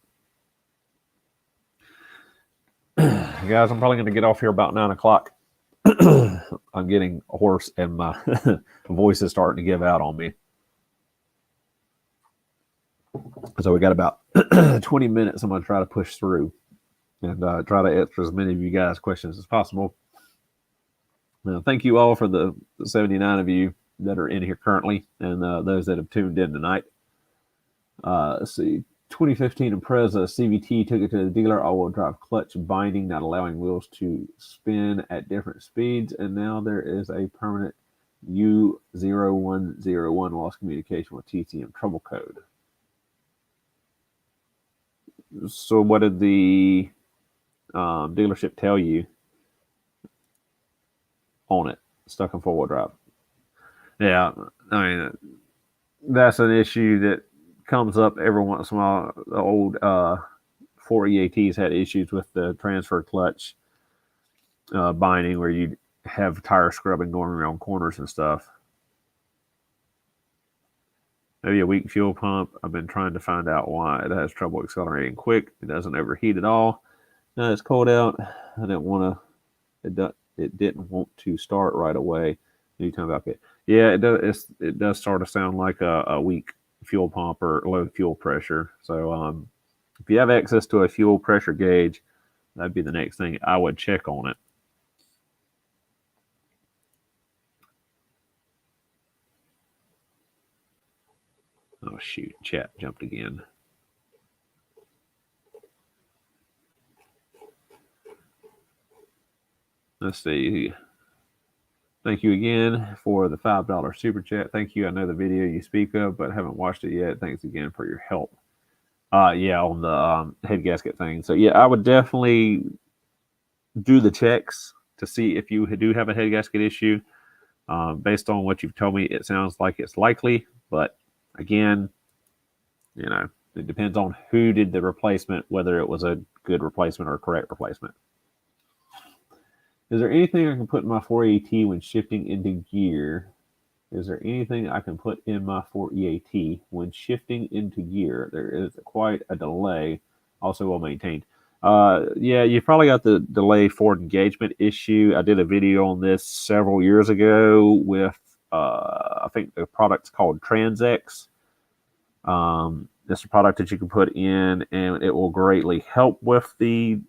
Guys, I'm probably going to get off here about 9 o'clock. I'm getting hoarse and my voice is starting to give out on me. So we got about 20 minutes I'm going to try to push through and try to answer as many of you guys' questions as possible. Thank you all for the 79 of you that are in here currently and those that have tuned in tonight. Let's see. 2015 Impreza CVT took it to the dealer. All-wheel drive clutch binding, not allowing wheels to spin at different speeds. And now there is a permanent U0101 lost communication with TCM trouble code. So what did the dealership tell you on it? Stuck in four-wheel drive. Yeah, I mean, that's an issue that comes up every once in a while. The old 4EATs had issues with the transfer clutch binding where you'd have tire scrubbing going around corners and stuff. Maybe a weak fuel pump. I've been trying to find out why it has trouble accelerating quick. It doesn't overheat at all. Now it's cold out. I didn't want to. It didn't want to start right away. Anytime about it. Yeah, it does. It does sort of sound like a weak fuel pump or low fuel pressure. So if you have access to a fuel pressure gauge, that'd be the next thing I would check on it. Oh shoot, chat jumped again. Let's see. Thank you again for the $5 super chat. Thank you. I know the video you speak of, but haven't watched it yet. Thanks again for your help. Yeah, on the head gasket thing. So yeah, I would definitely do the checks to see if you do have a head gasket issue. Based on what you've told me, it sounds like it's likely, but again, you know, it depends on who did the replacement, whether it was a good replacement or a correct replacement. Is there anything I can put in my 4AT when shifting into gear? Is there anything I can put in my 4EAT when shifting into gear? There is quite a delay, also well maintained. Yeah, you probably got the delay forward engagement issue. I did a video on this several years ago with, I think the product's called Transex. It's a product that you can put in, and it will greatly help with the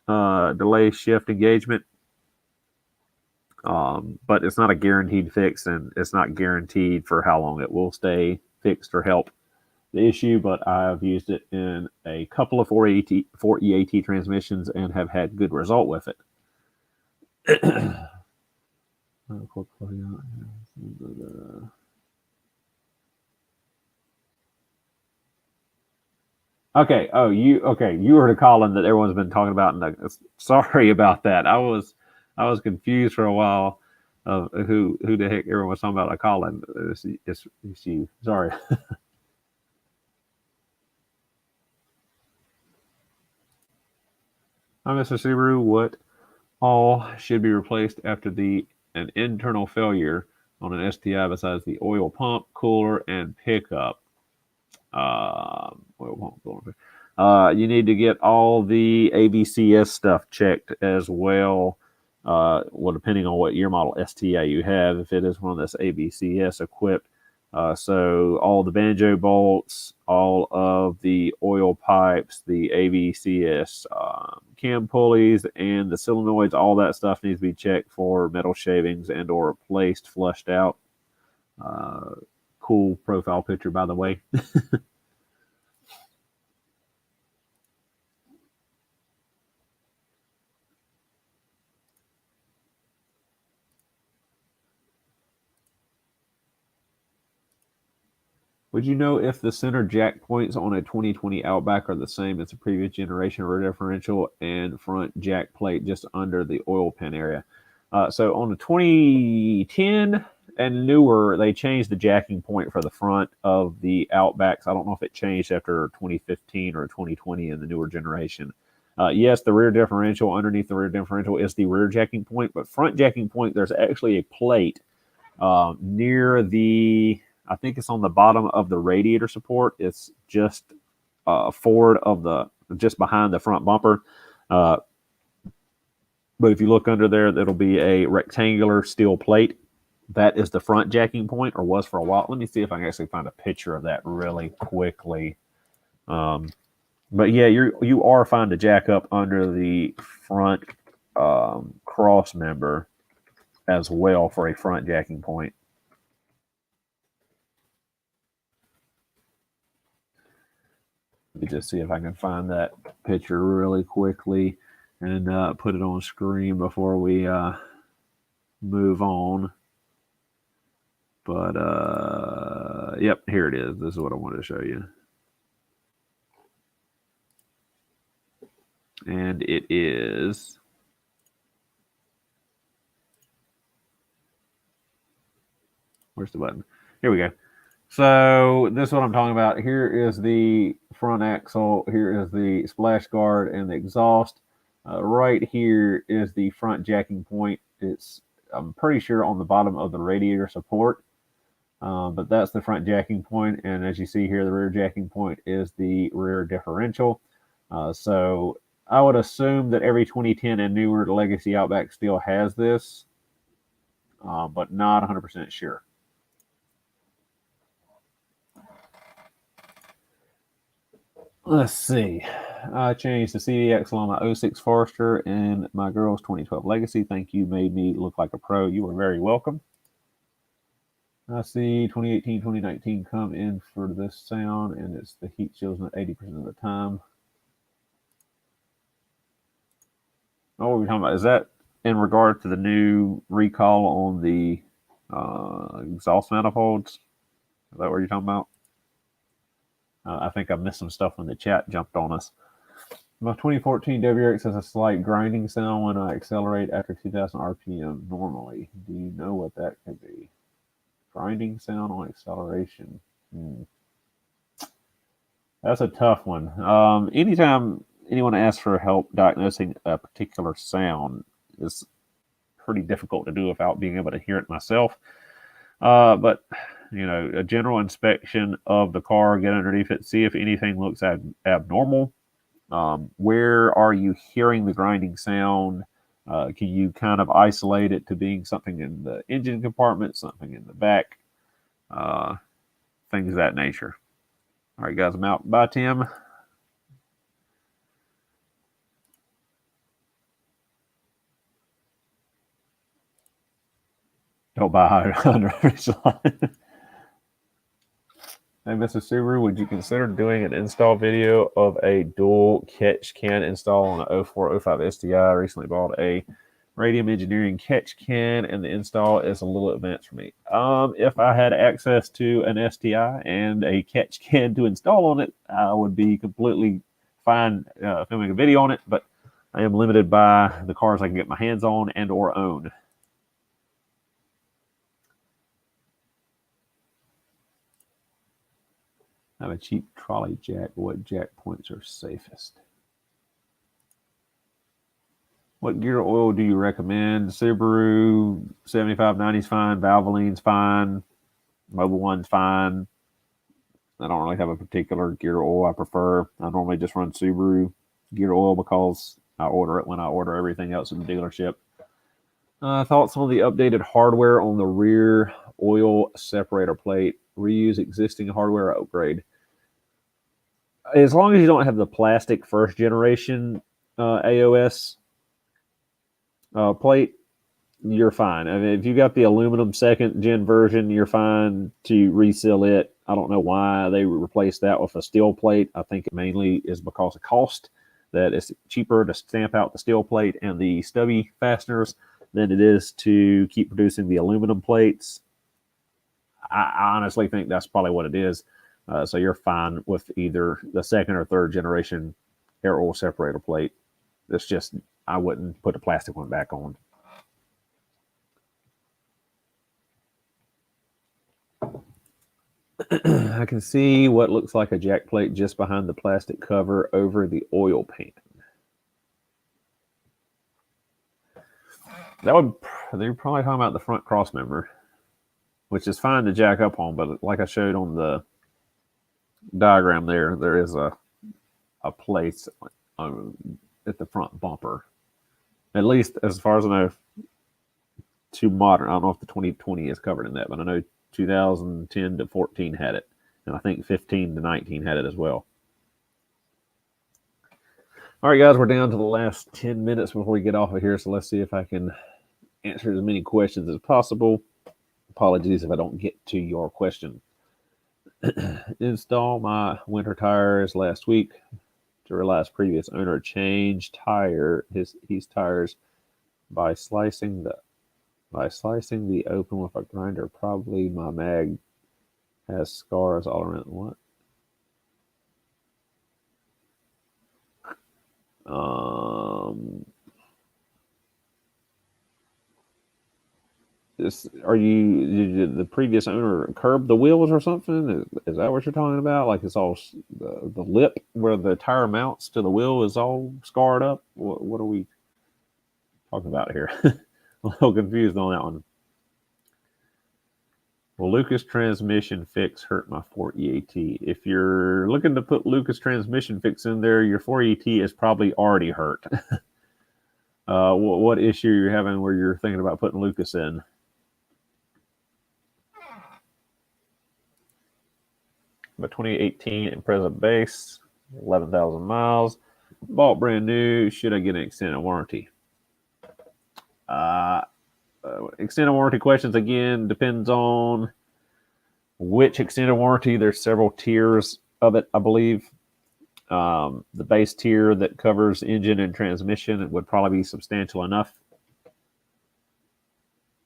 delay shift engagement. But it's not a guaranteed fix, and it's not guaranteed for how long it will stay fixed or help the issue. But I've used it in a couple of 4EAT transmissions and have had good result with it. Okay. Oh, you heard a Colin that everyone's been talking about. Sorry about that. I was confused for a while of who the heck everyone was talking about. A Colin. It's you. Sorry. Hi, Mr. Subaru. What all should be replaced after an internal failure on an STI besides the oil pump, cooler, and pickup? Oil pump, cooler. You need to get all the ABCS stuff checked as well. Well, depending on what year model STA you have, if it is one that's ABCS equipped. So all the banjo bolts, all of the oil pipes, the ABCS cam pulleys, and the solenoids, all that stuff needs to be checked for metal shavings and or replaced, flushed out. Cool profile picture, by the way. Would you know if the center jack points on a 2020 Outback are the same as the previous generation rear differential and front jack plate just under the oil pan area? So on the 2010 and newer, they changed the jacking point for the front of the Outbacks. I don't know if it changed after 2015 or 2020 in the newer generation. Yes, the rear differential, underneath the rear differential is the rear jacking point, but front jacking point, there's actually a plate near I think it's on the bottom of the radiator support. It's just forward of just behind the front bumper. But if you look under there, that'll be a rectangular steel plate. That is the front jacking point, or was for a while. Let me see if I can actually find a picture of that really quickly. But yeah, you are fine to jack up under the front cross member as well for a front jacking point. Let me just see if I can find that picture really quickly and put it on screen before we move on. But yep, here it is. This is what I wanted to show you. And it is where's the button? Here we go. So this is what I'm talking about. Here is the front axle. Here is the splash guard and the exhaust. Right here is the front jacking point. It's, I'm pretty sure, on the bottom of the radiator support. But that's the front jacking point, and as you see here, the rear jacking point is the rear differential. So I would assume that every 2010 and newer Legacy Outback still has this, but not 100% sure. Let's see. I changed the CD axle on my 06 Forester and my girl's 2012 Legacy. Thank you. Made me look like a pro. You were very welcome. I see 2018, 2019 come in for this sound, and it's the heat shields at 80% of the time. Oh, what are we talking about? Is that in regard to the new recall on the exhaust manifolds? Is that what you're talking about? I think I missed some stuff when the chat jumped on us. My 2014 WRX has a slight grinding sound when I accelerate after 2000 RPM normally. Do you know what that could be? Grinding sound on acceleration. That's a tough one. Anytime anyone asks for help diagnosing a particular sound, it's pretty difficult to do without being able to hear it myself. But you know, a general inspection of the car, get underneath it, see if anything looks abnormal. Where are you hearing the grinding sound? Can you kind of isolate it to being something in the engine compartment, something in the back, things of that nature? All right, guys, I'm out. Bye, Tim. Don't buy under Ridgeline. Hey, Mrs. Subaru, would you consider doing an install video of a dual catch can install on a 0405 STI? I recently bought a Iridium Engineering catch can, and the install is a little advanced for me. If I had access to an STI and a catch can to install on it, I would be completely fine filming a video on it, but I am limited by the cars I can get my hands on and or own. I have a cheap trolley jack. What jack points are safest? What gear oil do you recommend? Subaru 7590 is fine. Valvoline's fine. Mobil One's fine. I don't really have a particular gear oil I prefer. I normally just run Subaru gear oil because I order it when I order everything else in the dealership. Thoughts on the updated hardware on the rear oil separator plate? Reuse existing hardware or upgrade? As long as you don't have the plastic first generation AOS plate, you're fine. I mean, if you got the aluminum second gen version, you're fine to reseal it. I don't know why they replaced that with a steel plate. I think it mainly is because of cost, that it's cheaper to stamp out the steel plate and the stubby fasteners than it is to keep producing the aluminum plates. I honestly think that's probably what it is. So you're fine with either the second or third generation air oil separator plate. It's just, I wouldn't put the plastic one back on. I can see what looks like a jack plate just behind the plastic cover over the oil pan. They're probably talking about the front cross member, which is fine to jack up on, but like I showed on the diagram there is a place at the front bumper. At least as far as I know, to modern. I don't know if the 2020 is covered in that, but I know 2010 to 14 had it, and I think 15 to 19 had it as well. All right, guys, we're down to the last 10 minutes before we get off of here, so let's see if I can answer as many questions as possible. Apologies if I don't get to your question. Install my winter tires last week to realize previous owner changed his tires by slicing the open with a grinder. Probably my mag has scars all around. What? Did the previous owner curb the wheels or something? Is that what you're talking about? Like it's all the lip where the tire mounts to the wheel is all scarred up? What are we talking about here? I'm a little confused on that one. Will Lucas transmission fix hurt my 4EAT? If you're looking to put Lucas transmission fix in there, your 4EAT is probably already hurt. What issue you're having where you're thinking about putting Lucas in? But 2018 Impreza base, 11,000 miles, bought brand new. Should I get an extended warranty? Extended warranty questions, again, depends on which extended warranty. There's several tiers of it, I believe. The base tier that covers engine and transmission would probably be substantial enough.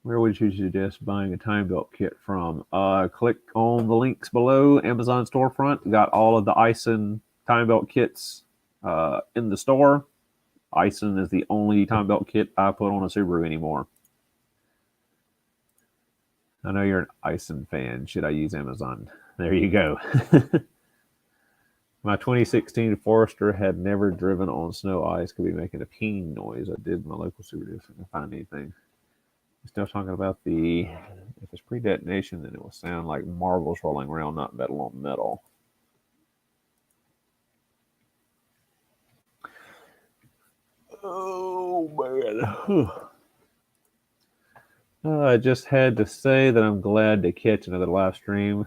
Where would you suggest buying a time belt kit from? Click on the links below. Amazon storefront got all of the Ison time belt kits in the store. Ison is the only time belt kit I put on a Subaru anymore. I know you're an Ison fan. Should I use Amazon? There you go. My 2016 Forester had never driven on snow ice. Could be making a ping noise. I did my local Subaru. I couldn't find anything. Still talking about if it's pre-detonation, then it will sound like marbles rolling around, not metal on metal. Oh, man. I just had to say that I'm glad to catch another live stream.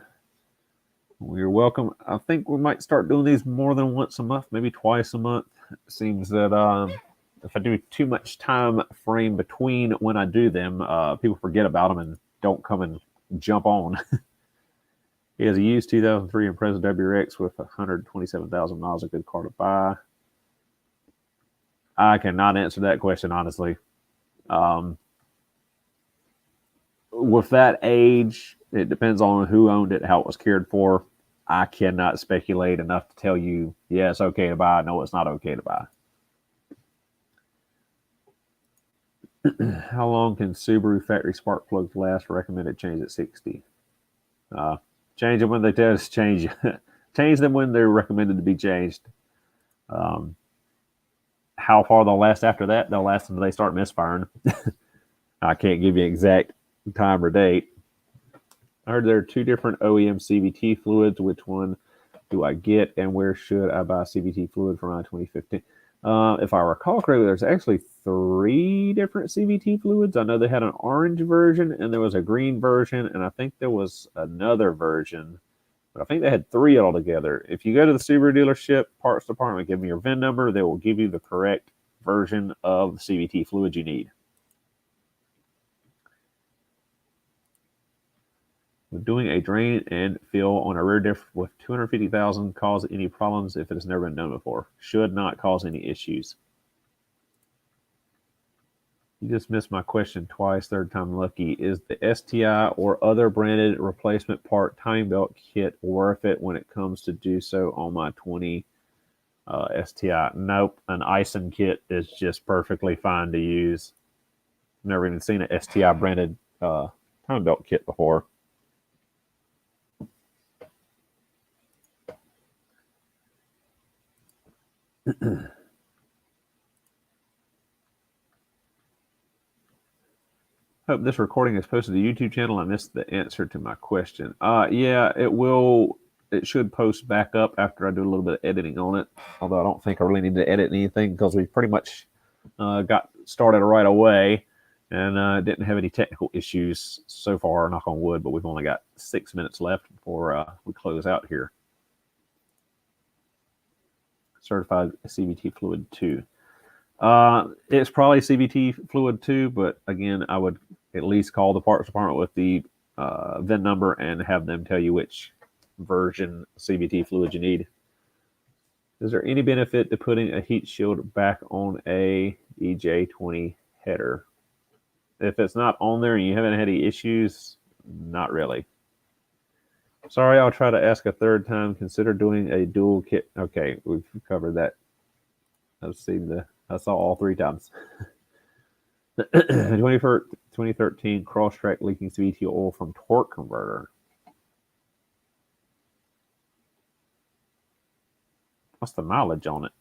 You're welcome. I think we might start doing these more than once a month, maybe twice a month. It seems that if I do too much time frame between when I do them, people forget about them and don't come and jump on. He has a used 2003 Impreza WRX with 127,000 miles, a good car to buy. I cannot answer that question, honestly. With that age, it depends on who owned it, how it was cared for. I cannot speculate enough to tell you, yeah, it's okay to buy. No, it's not okay to buy. How long can Subaru factory spark plugs last? Recommended change at 60. Change them when they tell us to change. Change them when they're recommended to be changed. How far they'll last after that? They'll last until they start misfiring. I can't give you an exact time or date. I heard there are two different OEM CVT fluids. Which one do I get, and where should I buy CVT fluid for my 2015? If I recall correctly, there's actually 3 different CVT fluids. I know they had an orange version, and there was a green version, and I think there was another version. But I think they had 3 altogether. If you go to the Subaru dealership parts department, give me your VIN number. They will give you the correct version of the CVT fluid you need. Would doing a drain and fill on a rear diff with 250,000 cause any problems if it has never been done before? Should not cause any issues. You just missed my question twice, third time lucky. Is the STI or other branded replacement part time belt kit worth it when it comes to do so on my 20 STI? Nope. An Ison kit is just perfectly fine to use. Never even seen an STI branded time belt kit before. Hope this recording is posted to the YouTube channel. I missed the answer to my question. Yeah, it will. It should post back up after I do a little bit of editing on it. Although I don't think I really need to edit anything because we pretty much got started right away and didn't have any technical issues so far, knock on wood, but we've only got 6 minutes left before we close out here. Certified CVT fluid 2. It's probably CVT fluid 2, but again, I would at least call the parts department with the VIN number and have them tell you which version CVT fluid you need. Is there any benefit to putting a heat shield back on a EJ20 header? If it's not on there and you haven't had any issues, not really. Sorry, I'll try to ask a third time. Consider doing a dual kit. Okay, we've covered that. I saw all 3 times. 2013 Crosstrek leaking CVT oil from torque converter. What's the mileage on it?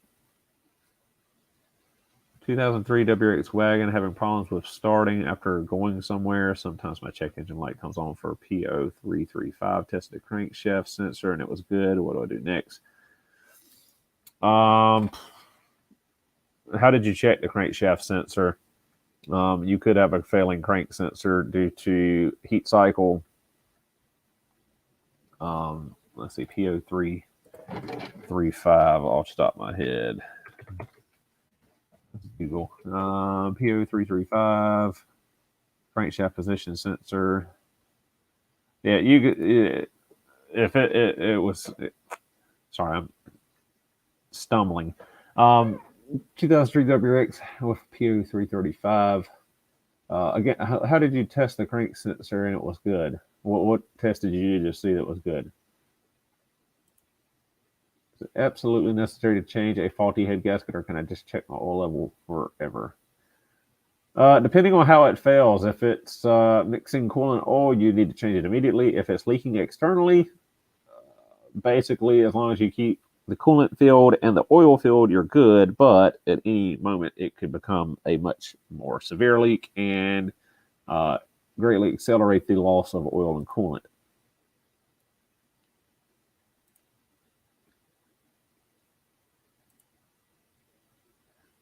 2003 WRX Wagon, having problems with starting after going somewhere. Sometimes my check engine light comes on for P0335. Tested the crankshaft sensor and it was good. What do I do next? How did you check the crankshaft sensor? You could have a failing crank sensor due to heat cycle. Let's see, P0335 off the top of my head. Google. P0335 crankshaft position sensor. Yeah, if it was. Sorry, I'm stumbling. 2003 WX with P0335. Again, how did you test the crank sensor and it was good? What test did you do to see that it was good? Is it absolutely necessary to change a faulty head gasket, or can I just check my oil level forever? Depending on how it fails, if it's mixing coolant oil, you need to change it immediately. If it's leaking externally, basically, as long as you keep the coolant filled and the oil filled, you're good. But at any moment, it could become a much more severe leak and greatly accelerate the loss of oil and coolant.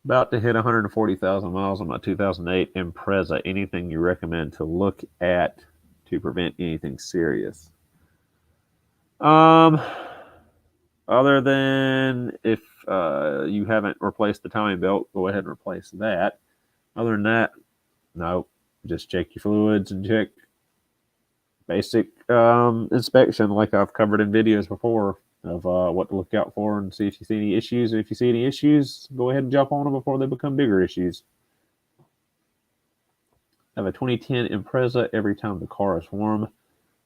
About to hit 140,000 miles on my 2008 Impreza. Anything you recommend to look at to prevent anything serious? Other than if you haven't replaced the timing belt, go ahead and replace that. Other than that, no. Just check your fluids and check basic inspection like I've covered in videos before of what to look out for and see if you see any issues. And if you see any issues, go ahead and jump on them before they become bigger issues. I have a 2010 Impreza. Every time the car is warm,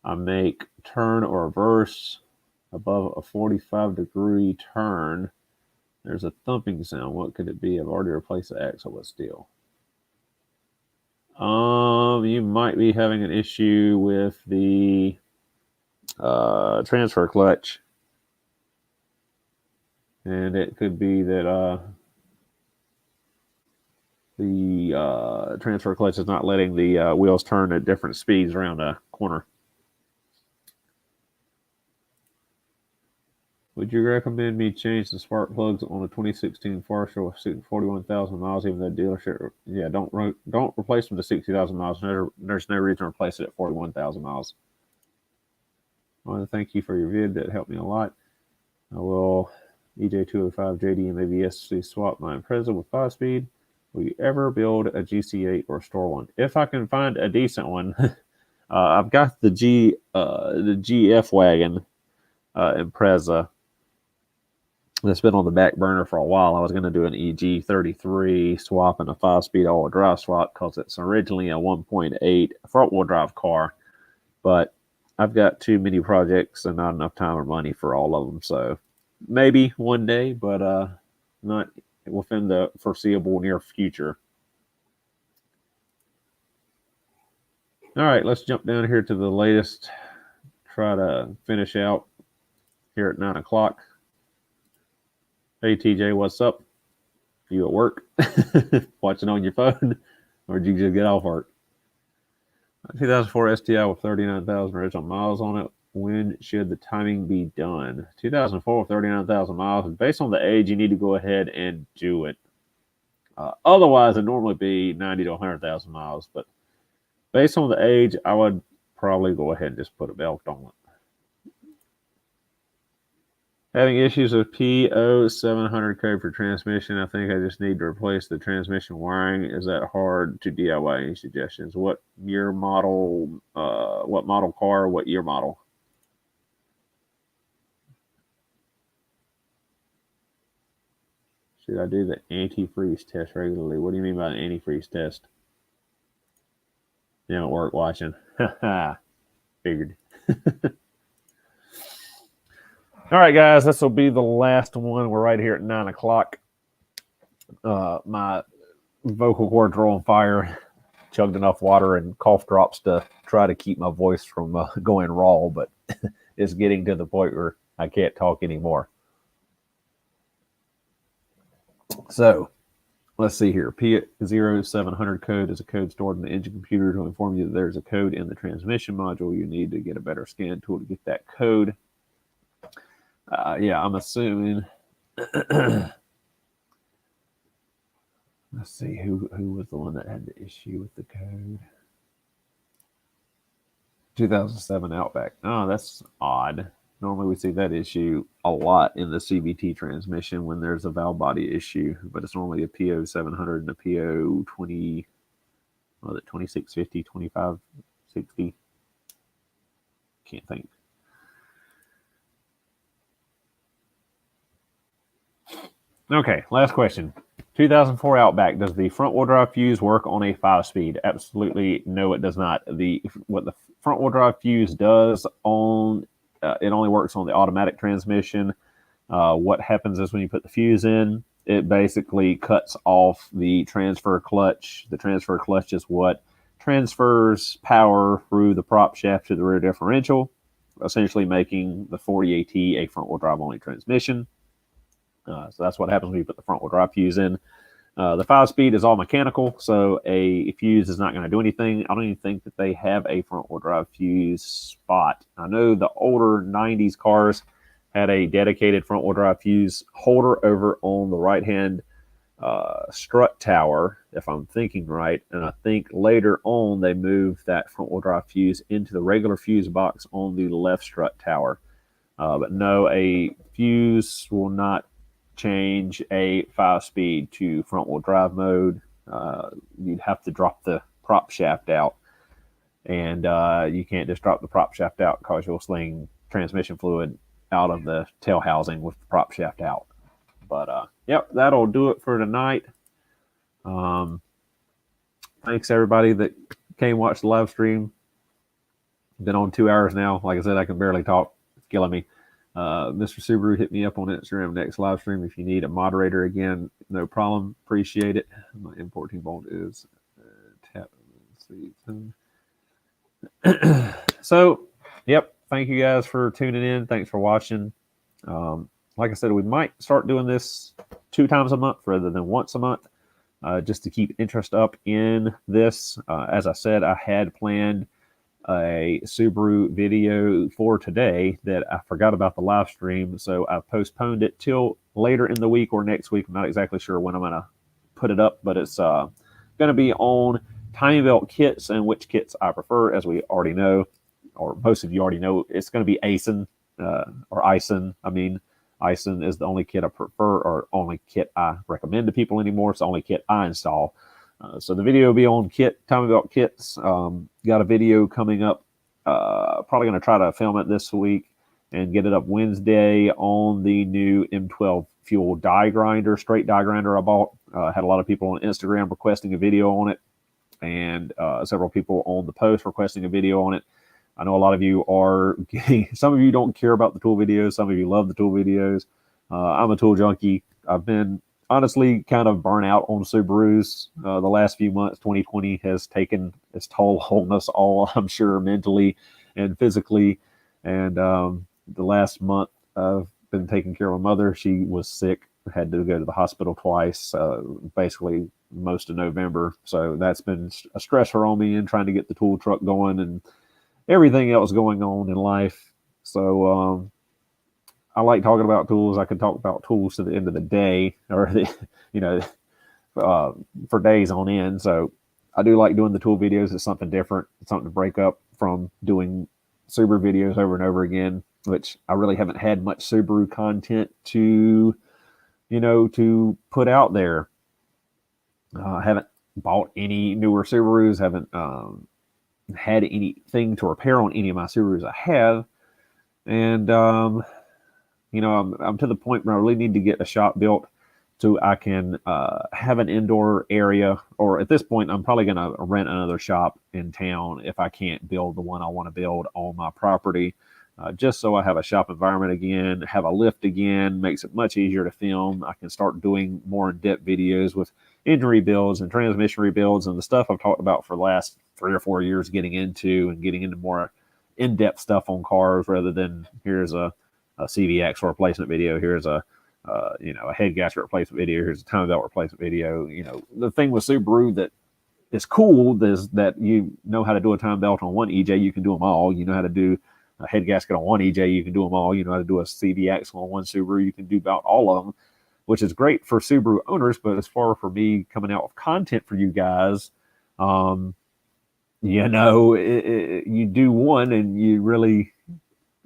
I make turn or reverse above a 45-degree turn. There's a thumping sound. What could it be? I've already replaced the axle with steel. You might be having an issue with the transfer clutch. And it could be that the transfer clutch is not letting the wheels turn at different speeds around a corner. Would you recommend me change the spark plugs on a 2016 Forester with 41,000 miles, even though dealership? Yeah, don't replace them to 60,000 miles. There's no reason to replace it at 41,000 miles. I want to thank you for your vid. That helped me a lot. I will EJ205 JDM ABS swap my Impreza with 5-speed. Will you ever build a GC8 or store one? If I can find a decent one. I've got the GF Wagon Impreza that's been on the back burner for a while. I was going to do an EG33 swap and a 5-speed all-wheel drive swap because it's originally a 1.8 front-wheel drive car, but I've got too many projects and not enough time or money for all of them. So maybe one day, but not within the foreseeable near future. All right, let's jump down here to the latest. Try to finish out here at 9 o'clock. Hey, TJ, what's up? You at work? Watching on your phone? Or did you just get off work? 2004 STI with 39,000 original miles on it. When should the timing be done? 2004 with 39,000 miles. Based on the age, you need to go ahead and do it. Otherwise, it'd normally be 90 to 100,000 miles. But based on the age, I would probably go ahead and just put a belt on it. Having issues with P0700 code for transmission. I think I just need to replace the transmission wiring. Is that hard to DIY? Any suggestions? What year model? What model car? What year model? Should I do the antifreeze test regularly? What do you mean by an antifreeze test? You don't work watching. Figured. All right, guys, this will be the last one. We're right here at 9 o'clock. My vocal cords are on fire. Chugged enough water and cough drops to try to keep my voice from going raw, but it's getting to the point where I can't talk anymore. So, let's see here. P0700 code is a code stored in the engine computer to inform you that there's a code in the transmission module. You need to get a better scan tool to get that code. Yeah, I'm assuming. Let's see who was the one that had the issue with the code. 2007 Outback. Oh, that's odd. Normally we see that issue a lot in the CVT transmission when there's a valve body issue, but it's normally a PO700 and a PO20, what is it, 2650, 2560? Can't think. Okay, last question. 2004 Outback, does the front wheel drive fuse work on a 5-speed? Absolutely no, it does not. What the front wheel drive fuse does on it only works on the automatic transmission. What happens is when you put the fuse in, it basically cuts off the transfer clutch. The transfer clutch is what transfers power through the prop shaft to the rear differential, essentially making the 40AT a front wheel drive only transmission. So that's what happens when you put the front wheel drive fuse in. The 5-speed is all mechanical, so a fuse is not going to do anything. I don't even think that they have a front wheel drive fuse spot. I know the older 90s cars had a dedicated front wheel drive fuse holder over on the right hand strut tower, if I'm thinking right. And I think later on they moved that front wheel drive fuse into the regular fuse box on the left strut tower. But no, a fuse will not change a 5-speed to front wheel drive mode. You'd have to drop the prop shaft out, and you can't just drop the prop shaft out because you'll sling transmission fluid out of the tail housing with the prop shaft out. But yep, that'll do it for tonight. Thanks everybody that came watch the live stream. Been on 2 hours now. Like I said, I can barely talk. It's killing me. Mr. Subaru, hit me up on Instagram next live stream if you need a moderator again. No problem. Appreciate it. My M14 volt is tap. So, yep. Thank you guys for tuning in. Thanks for watching. Like I said, we might start doing this 2 times a month rather than once a month, just to keep interest up in this. As I said, I had planned a Subaru video for today that I forgot about the live stream, so I postponed it till later in the week or next week. I'm not exactly sure when I'm going to put it up, but it's going to be on timing belt kits and which kits I prefer. As we already know, or most of you already know, it's going to be Ison or Ison. I mean, Ison is the only kit I prefer, or only kit I recommend to people anymore. It's the only kit I install. So the video will be on timing belt kits. Got a video coming up. Probably going to try to film it this week and get it up Wednesday on the new M12 fuel die grinder, straight die grinder I bought. Had a lot of people on Instagram requesting a video on it, and several people on the post requesting a video on it. I know a lot of you are getting, some of you don't care about the tool videos. Some of you love the tool videos. I'm a tool junkie. I've been honestly kind of burnt out on Subarus the last few months. 2020 has taken its toll on us all, I'm sure, mentally and physically. And the last month I've been taking care of my mother. She was sick, had to go to the hospital twice, basically most of November. So that's been a stressor on me, and trying to get the tool truck going and everything else going on in life. So I like talking about tools. I can talk about tools to the end of the day, or for days on end. So I do like doing the tool videos. It's something different. It's something to break up from doing Subaru videos over and over again, which I really haven't had much Subaru content to put out there. I haven't bought any newer Subarus. Haven't had anything to repair on any of my Subarus I have. And I'm to the point where I really need to get a shop built so I can have an indoor area. Or at this point, I'm probably going to rent another shop in town if I can't build the one I want to build on my property. Just so I have a shop environment again, have a lift again, makes it much easier to film. I can start doing more in-depth videos with engine rebuilds and transmission rebuilds and the stuff I've talked about for the last 3 or 4 years, getting into more in-depth stuff on cars rather than here's a CVX replacement video, here's a a head gasket replacement video. Here's a time belt replacement video. The thing with Subaru that is cool is that you know how to do a time belt on one EJ, you can do them all. You know how to do a head gasket on one EJ, you can do them all. You know how to do a CV axle on one Subaru, you can do about all of them, which is great for Subaru owners. But as far for me coming out with content for you guys, you do one and you really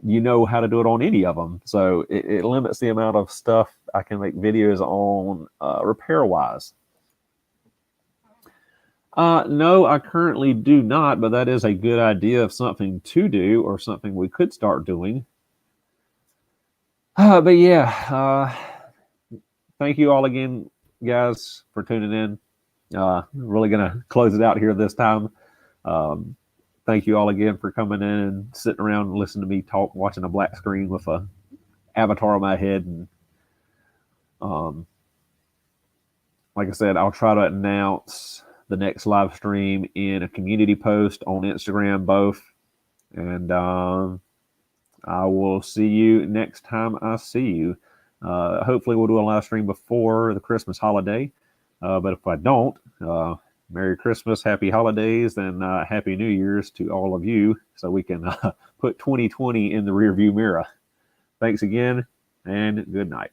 how to do it on any of them. So it limits the amount of stuff I can make videos on repair wise. No, I currently do not, but that is a good idea of something to do or something we could start doing. But yeah, thank you all again, guys, for tuning in. Really going to close it out here this time. Thank you all again for coming in and sitting around and listening to me talk, watching a black screen with a avatar on my head. And like I said, I'll try to announce the next live stream in a community post on Instagram, both. And I will see you next time I see you. Hopefully we'll do a live stream before the Christmas holiday. But if I don't, Merry Christmas, Happy Holidays, and Happy New Year's to all of you, so we can put 2020 in the rearview mirror. Thanks again, and good night.